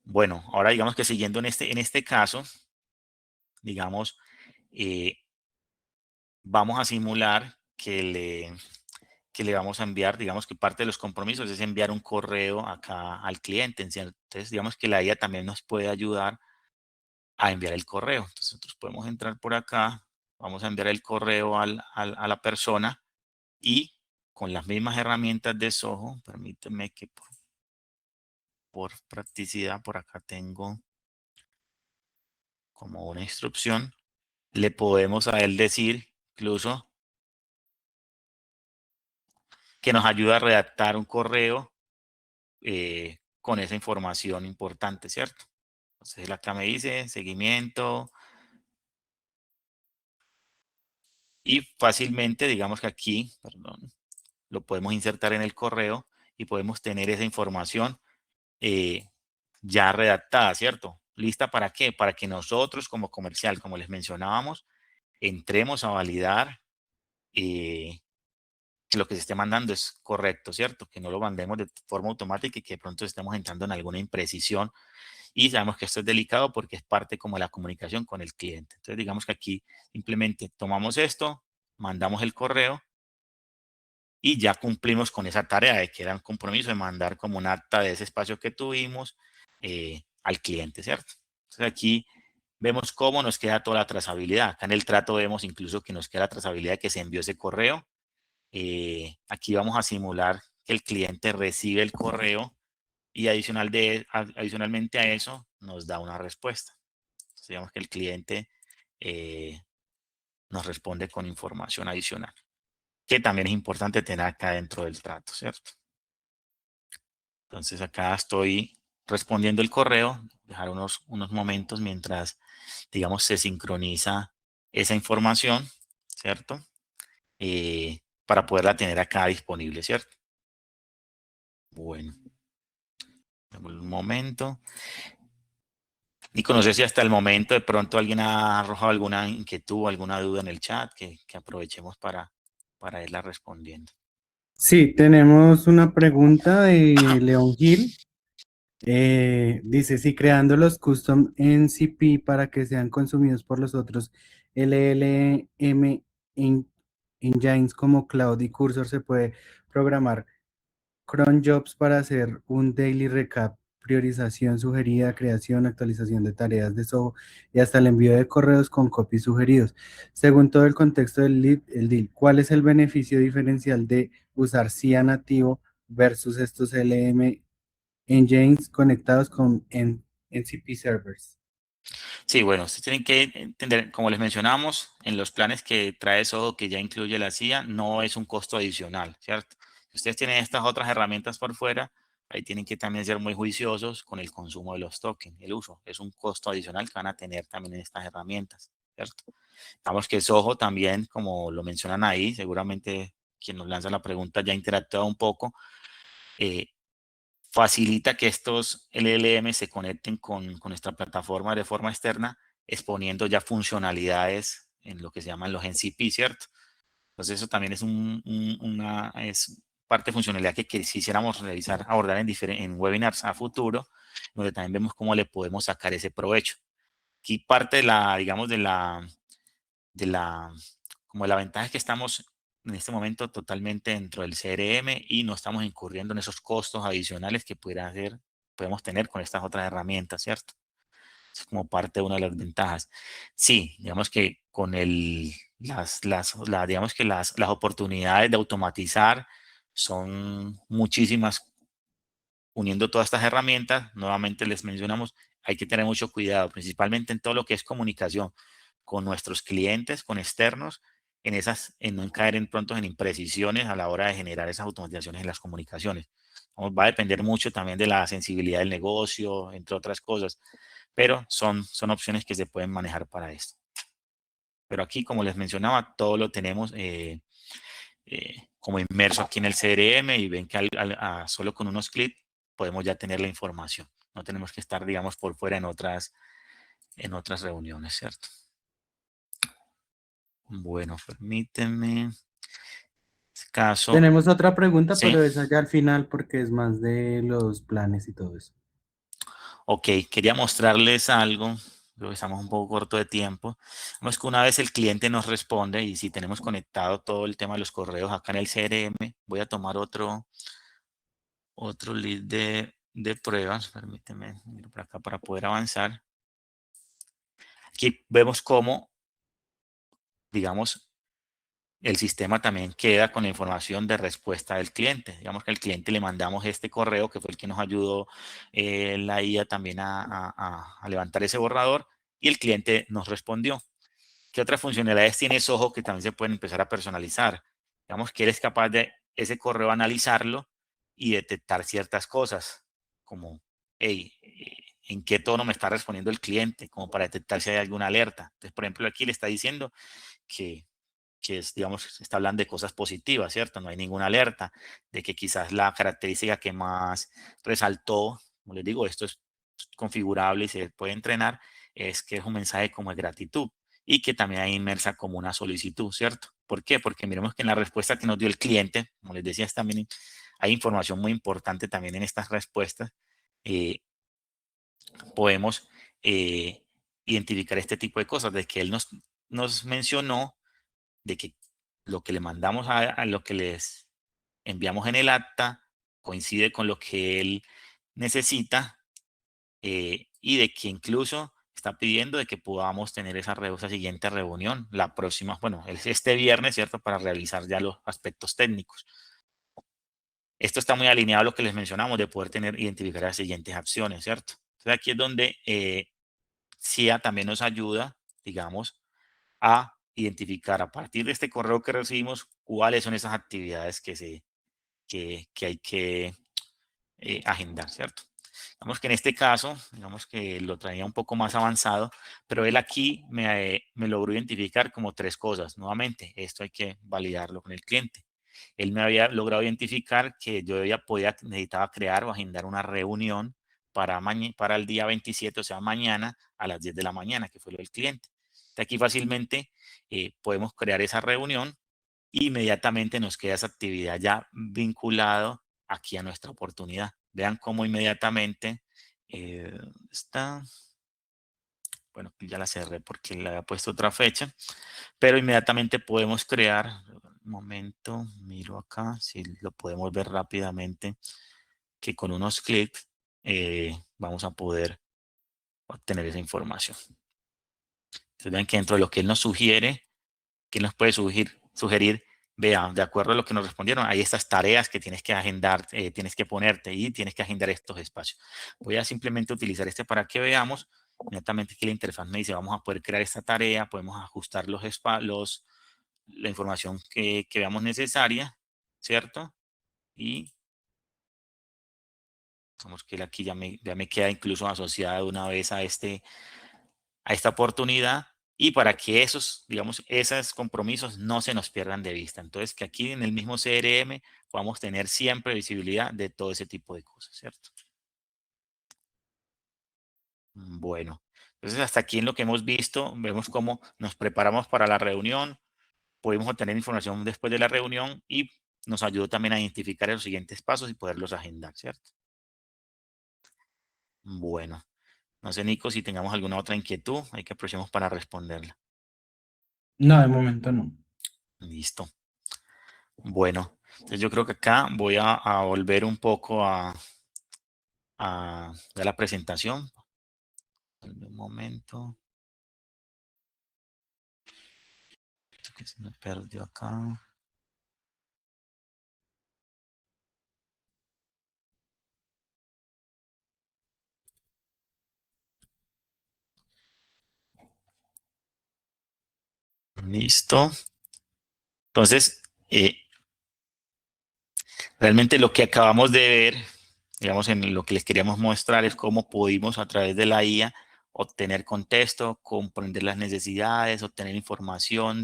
bueno, ahora digamos que siguiendo en este caso, digamos, eh, vamos a simular que le vamos a enviar, digamos que parte de los compromisos es enviar un correo acá al cliente. Entonces, digamos que la IA también nos puede ayudar a enviar el correo. Entonces, nosotros podemos entrar por acá, vamos a enviar el correo a la persona y con las mismas herramientas de Soho, permíteme que por practicidad, por acá tengo como una instrucción, le podemos a él decir incluso que nos ayuda a redactar un correo con esa información importante, ¿cierto? Entonces, él acá me dice seguimiento y fácilmente, digamos que aquí, perdón, lo podemos insertar en el correo y podemos tener esa información eh, ya redactada, ¿cierto? ¿Lista para qué? Para que nosotros como comercial, como les mencionábamos, entremos a validar que lo que se esté mandando es correcto, ¿cierto? Que no lo mandemos de forma automática y que de pronto estemos entrando en alguna imprecisión. Y sabemos que esto es delicado porque es parte como de la comunicación con el cliente. Entonces, digamos que aquí simplemente tomamos esto, mandamos el correo y ya cumplimos con esa tarea de que era un compromiso de mandar como un acta de ese espacio que tuvimos al cliente, ¿cierto? Entonces, aquí vemos cómo nos queda toda la trazabilidad. Acá en el trato vemos incluso que nos queda la trazabilidad de que se envió ese correo. Aquí vamos a simular que el cliente recibe el correo y adicionalmente a eso nos da una respuesta. Entonces, digamos que el cliente eh, nos responde con información adicional, que también es importante tener acá dentro del trato, ¿cierto? Entonces acá estoy respondiendo el correo, dejar unos momentos mientras, digamos, se sincroniza esa información, ¿cierto? Para poderla tener acá disponible, ¿cierto? Bueno, un momento. Nico, no sé si hasta el momento de pronto alguien ha arrojado alguna inquietud, alguna duda en el chat que aprovechemos para irla respondiendo. Sí, tenemos una pregunta de León Gil. Dice, si creando los custom NCP para que sean consumidos por los otros LLM engines como Cloud y Cursor, se puede programar cron jobs para hacer un daily recap, priorización sugerida, creación, actualización de tareas de Zoho y hasta el envío de correos con copies sugeridos. Según todo el contexto del lead, el deal, ¿cuál es el beneficio diferencial de usar CIA nativo versus estos LM engines conectados con NCP servers? Sí, bueno, ustedes tienen que entender, como les mencionamos, en los planes que trae Soho, que ya incluye la CIA, no es un costo adicional, ¿cierto? Si ustedes tienen estas otras herramientas por fuera, ahí tienen que también ser muy juiciosos con el consumo de los tokens, el uso. Es un costo adicional que van a tener también en estas herramientas, ¿cierto? Digamos que Soho también, como lo mencionan ahí, seguramente quien nos lanza la pregunta ya ha interactuado un poco, eh, facilita que estos LLM se conecten con nuestra plataforma de forma externa, exponiendo ya funcionalidades en lo que se llaman los NCP, ¿cierto? Entonces eso también es es parte de funcionalidad que quisiéramos realizar, abordar en webinars a futuro, donde también vemos cómo le podemos sacar ese provecho. Aquí parte de la, digamos, de la, como de la ventaja es que estamos en este momento totalmente dentro del CRM y no estamos incurriendo en esos costos adicionales que podemos tener con estas otras herramientas, ¿cierto? Es como parte de una de las ventajas. Sí, digamos que con digamos que las oportunidades de automatizar son muchísimas uniendo todas estas herramientas. Nuevamente les mencionamos, hay que tener mucho cuidado, principalmente en todo lo que es comunicación, con nuestros clientes, con externos, en no caer en pronto en imprecisiones a la hora de generar esas automatizaciones en las comunicaciones. Va a depender mucho también de la sensibilidad del negocio, entre otras cosas, pero son opciones que se pueden manejar para esto. Pero aquí, como les mencionaba, todo lo tenemos como inmerso aquí en el CRM y ven que solo con unos clics podemos ya tener la información. No tenemos que estar, digamos, por fuera en otras reuniones, ¿cierto? Bueno, permítanme. En este caso, Tenemos otra pregunta, sí. pero esa ya al final porque es más de los planes y todo eso. Ok, quería mostrarles algo. Creo que estamos un poco corto de tiempo. Vemos que una vez el cliente nos responde y si tenemos conectado todo el tema de los correos acá en el CRM, voy a tomar otro lead de pruebas. Permíteme ir por acá para poder avanzar. Aquí vemos cómo, digamos, el sistema también queda con la información de respuesta del cliente. Digamos que al cliente le mandamos este correo, que fue el que nos ayudó la IA también a levantar ese borrador, y el cliente nos respondió. ¿Qué otras funcionalidades tiene Soho que también se pueden empezar a personalizar? Digamos que eres capaz de ese correo analizarlo y detectar ciertas cosas, como, hey, ¿en qué tono me está respondiendo el cliente? Como para detectar si hay alguna alerta. Entonces, por ejemplo, aquí le está diciendo que digamos, está hablando de cosas positivas, ¿cierto? No hay ninguna alerta de que quizás la característica que más resaltó, como les digo, esto es configurable y se puede entrenar, es que es un mensaje como de gratitud y que también hay inmersa como una solicitud, ¿cierto? ¿Por qué? Porque miremos que en la respuesta que nos dio el cliente, como les decía, también hay información muy importante también en estas respuestas. eh, Podemos identificar este tipo de cosas, de que él nos mencionó de que lo que le mandamos a lo que les enviamos en el acta coincide con lo que él necesita, y de que incluso está pidiendo de que podamos tener esa siguiente reunión, la próxima, bueno, es este viernes, ¿cierto? Para realizar ya los aspectos técnicos. Esto está muy alineado a lo que les mencionamos de poder identificar las siguientes acciones, ¿cierto? Entonces aquí es donde CIA también nos ayuda, digamos, a identificar a partir de este correo que recibimos cuáles son esas actividades que hay que agendar, ¿cierto? Digamos que en este caso, digamos que lo traía un poco más avanzado, pero él aquí me logró identificar como tres cosas. Nuevamente, esto hay que validarlo con el cliente. Él me había logrado identificar que yo necesitaba crear o agendar una reunión para el día 27, o sea, mañana a las 10 de la mañana, que fue lo del cliente. De aquí fácilmente podemos crear esa reunión e inmediatamente nos queda esa actividad ya vinculado aquí a nuestra oportunidad. Vean cómo inmediatamente está, bueno, ya la cerré porque le había puesto otra fecha, pero inmediatamente podemos crear, un momento, miro acá, si lo podemos ver rápidamente, que con unos clics vamos a poder obtener esa información. Entonces vean que dentro de lo que él nos sugiere, que nos puede sugerir, vea, de acuerdo a lo que nos respondieron, hay estas tareas que tienes que agendar, tienes que ponerte y tienes que agendar estos espacios. Voy a simplemente utilizar este para que veamos. Inmediatamente que la interfaz me dice, vamos a poder crear esta tarea, podemos ajustar la información que veamos necesaria, ¿cierto? Y vamos que aquí ya me queda incluso asociada de una vez a esta oportunidad y para que digamos, esos compromisos no se nos pierdan de vista. Entonces, que aquí en el mismo CRM podamos tener siempre visibilidad de todo ese tipo de cosas, ¿cierto? Bueno, entonces hasta aquí en lo que hemos visto, vemos cómo nos preparamos para la reunión, podemos obtener información después de la reunión y nos ayudó también a identificar los siguientes pasos y poderlos agendar, ¿cierto? Bueno, no sé, Nico, si tengamos alguna otra inquietud, hay que aprovechemos para responderla. No, de momento no. Listo. Bueno, entonces yo creo que acá voy a volver un poco a la presentación. Un momento, que se me perdió acá. Listo. Entonces, realmente lo que acabamos de ver, digamos, en lo que les queríamos mostrar es cómo pudimos a través de la IA obtener contexto, comprender las necesidades, obtener información,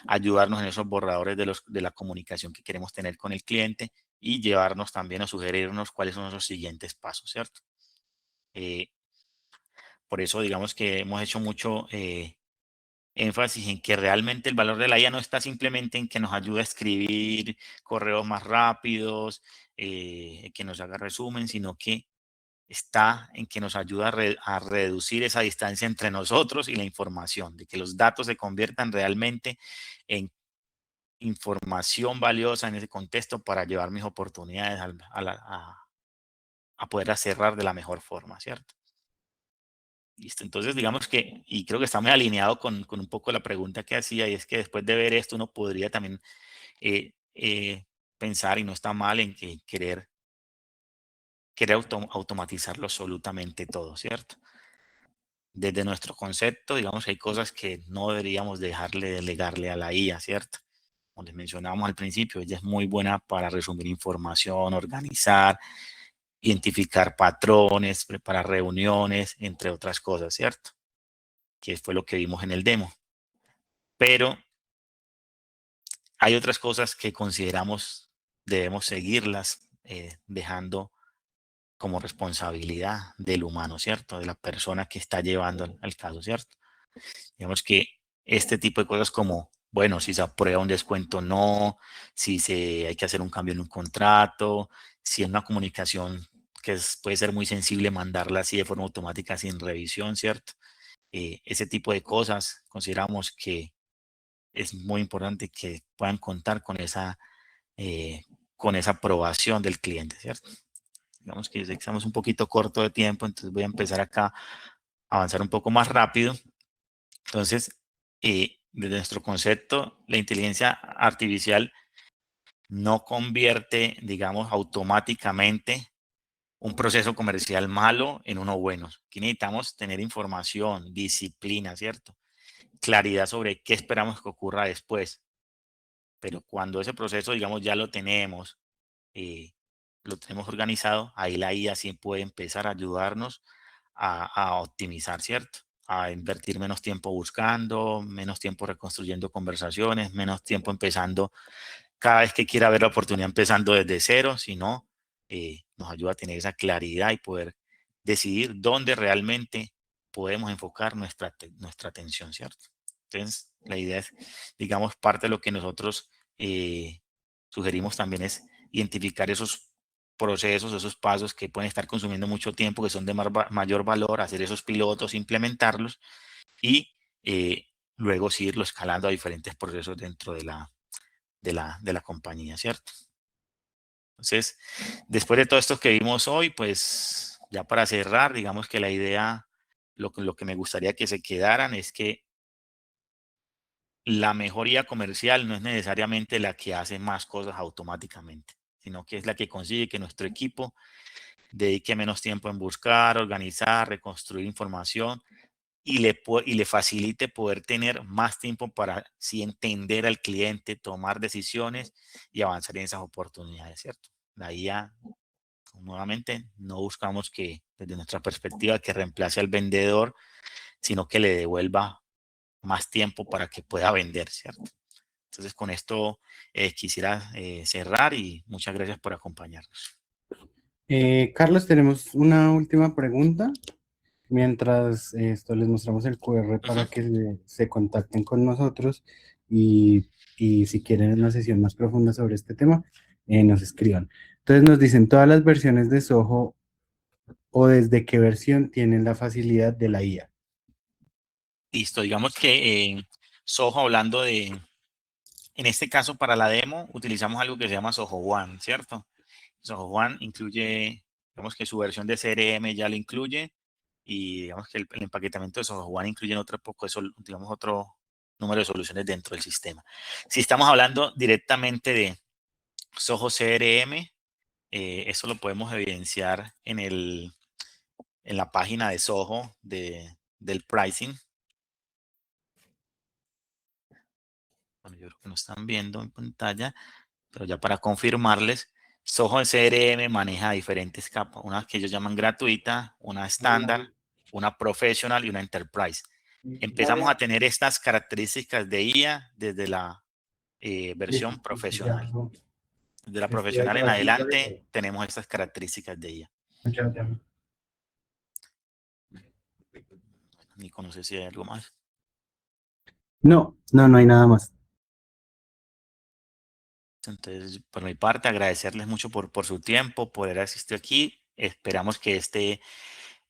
ayudarnos en esos borradores de la comunicación que queremos tener con el cliente y llevarnos también o sugerirnos cuáles son los siguientes pasos, ¿cierto? Eh, por eso, digamos que hemos hecho mucho énfasis en que realmente el valor de la IA no está simplemente en que nos ayude a escribir correos más rápidos, que nos haga resumen, sino que está en que nos ayuda a reducir esa distancia entre nosotros y la información, de que los datos se conviertan realmente en información valiosa en ese contexto para llevar mis oportunidades a poder cerrar de la mejor forma, ¿cierto? Listo, entonces digamos que, y creo que está muy alineado con un poco la pregunta que hacía, y es que después de ver esto uno podría también pensar, y no está mal, en que querer automatizarlo absolutamente todo, ¿cierto? Desde nuestro concepto, digamos que hay cosas que no deberíamos dejarle delegarle a la IA, ¿cierto? Como les mencionábamos al principio, ella es muy buena para resumir información, organizar, identificar patrones, preparar reuniones, entre otras cosas, ¿cierto? Que fue lo que vimos en el demo. Pero hay otras cosas que consideramos debemos seguirlas dejando como responsabilidad del humano, ¿cierto? De la persona que está llevando al caso, ¿cierto? Digamos que este tipo de cosas como, bueno, si se aprueba un descuento o no, si hay que hacer un cambio en un contrato, si es una comunicación que puede ser muy sensible mandarla así de forma automática sin revisión, ¿cierto? Ese tipo de cosas consideramos que es muy importante que puedan contar eh, con esa aprobación del cliente, ¿cierto? Digamos que estamos un poquito corto de tiempo, entonces voy a empezar acá a avanzar un poco más rápido. Entonces, desde nuestro concepto, la inteligencia artificial no convierte, digamos, automáticamente un proceso comercial malo en uno bueno. Aquí necesitamos tener información, disciplina, ¿cierto? Claridad sobre qué esperamos que ocurra después. Pero cuando ese proceso, digamos, ya eh, lo tenemos organizado, ahí la IA sí puede empezar a ayudarnos a optimizar, ¿cierto? A invertir menos tiempo buscando, menos tiempo reconstruyendo conversaciones, menos tiempo empezando cada vez que quiera ver la oportunidad empezando desde cero, sino nos ayuda a tener esa claridad y poder decidir dónde realmente podemos enfocar nuestra atención, ¿cierto? Entonces, la idea es, digamos, parte de lo que nosotros sugerimos también es identificar esos procesos, esos pasos que pueden estar consumiendo mucho tiempo, que son de mayor valor, hacer esos pilotos, implementarlos y luego seguirlo escalando a diferentes procesos dentro de la compañía, ¿cierto? Entonces, después de todo esto que vimos hoy, pues ya para cerrar, digamos que la idea, lo que me gustaría que se quedaran es que la mejoría comercial no es necesariamente la que hace más cosas automáticamente, sino que es la que consigue que nuestro equipo dedique menos tiempo en buscar, organizar, reconstruir información y le facilite poder tener más tiempo para sí entender al cliente, tomar decisiones y avanzar en esas oportunidades, ¿cierto? La IA, nuevamente, no buscamos que, desde nuestra perspectiva, que reemplace al vendedor, sino que le devuelva más tiempo para que pueda vender, ¿cierto? Entonces, con esto quisiera cerrar y muchas gracias por acompañarnos. Carlos, tenemos una última pregunta. Mientras esto les mostramos el QR Ujú. para que se contacten con nosotros y si quieren una sesión más profunda sobre este tema, nos escriban. Entonces nos dicen todas las versiones de Soho o desde qué versión tienen la facilidad de la IA. Listo, digamos que Soho, hablando en este caso para la demo, utilizamos algo que se llama Soho One, ¿cierto? Soho One incluye, digamos que su versión de CRM ya lo incluye y digamos que el empaquetamiento de Soho One incluye otro poco de, digamos, otro número de soluciones dentro del sistema. Si estamos hablando directamente de Soho CRM, eso lo podemos evidenciar en la página de Soho del pricing. Bueno, yo creo que no están viendo en pantalla, pero ya para confirmarles, Soho CRM maneja diferentes capas, una que ellos llaman gratuita, una estándar, una professional y una enterprise. Empezamos a tener estas características de IA desde la versión profesional. De la profesional en adelante tenemos estas características de IA. Nico, no sé si hay algo más. No, no, no hay nada más. Entonces, por mi parte, agradecerles mucho por su tiempo, por haber asistido aquí. Esperamos que este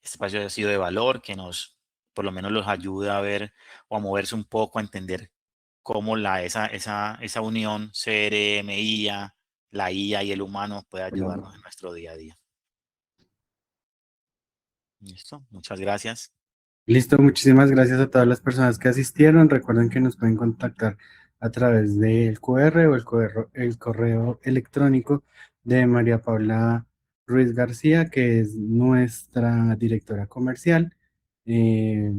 espacio haya sido de valor, que nos, por lo menos los ayude a ver o a moverse un poco, a entender cómo esa unión CRM-IA, la IA y el humano puede ayudarnos en nuestro día a día. Listo, muchas gracias. Listo, muchísimas gracias a todas las personas que asistieron. Recuerden que nos pueden contactar a través del QR o el correo electrónico de María Paula Ruiz García, que es nuestra directora comercial. Eh,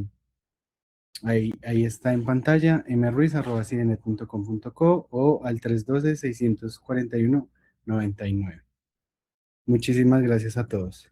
ahí está en pantalla, mruiz@cinenet.com.co o al 312-641-99. Muchísimas gracias a todos.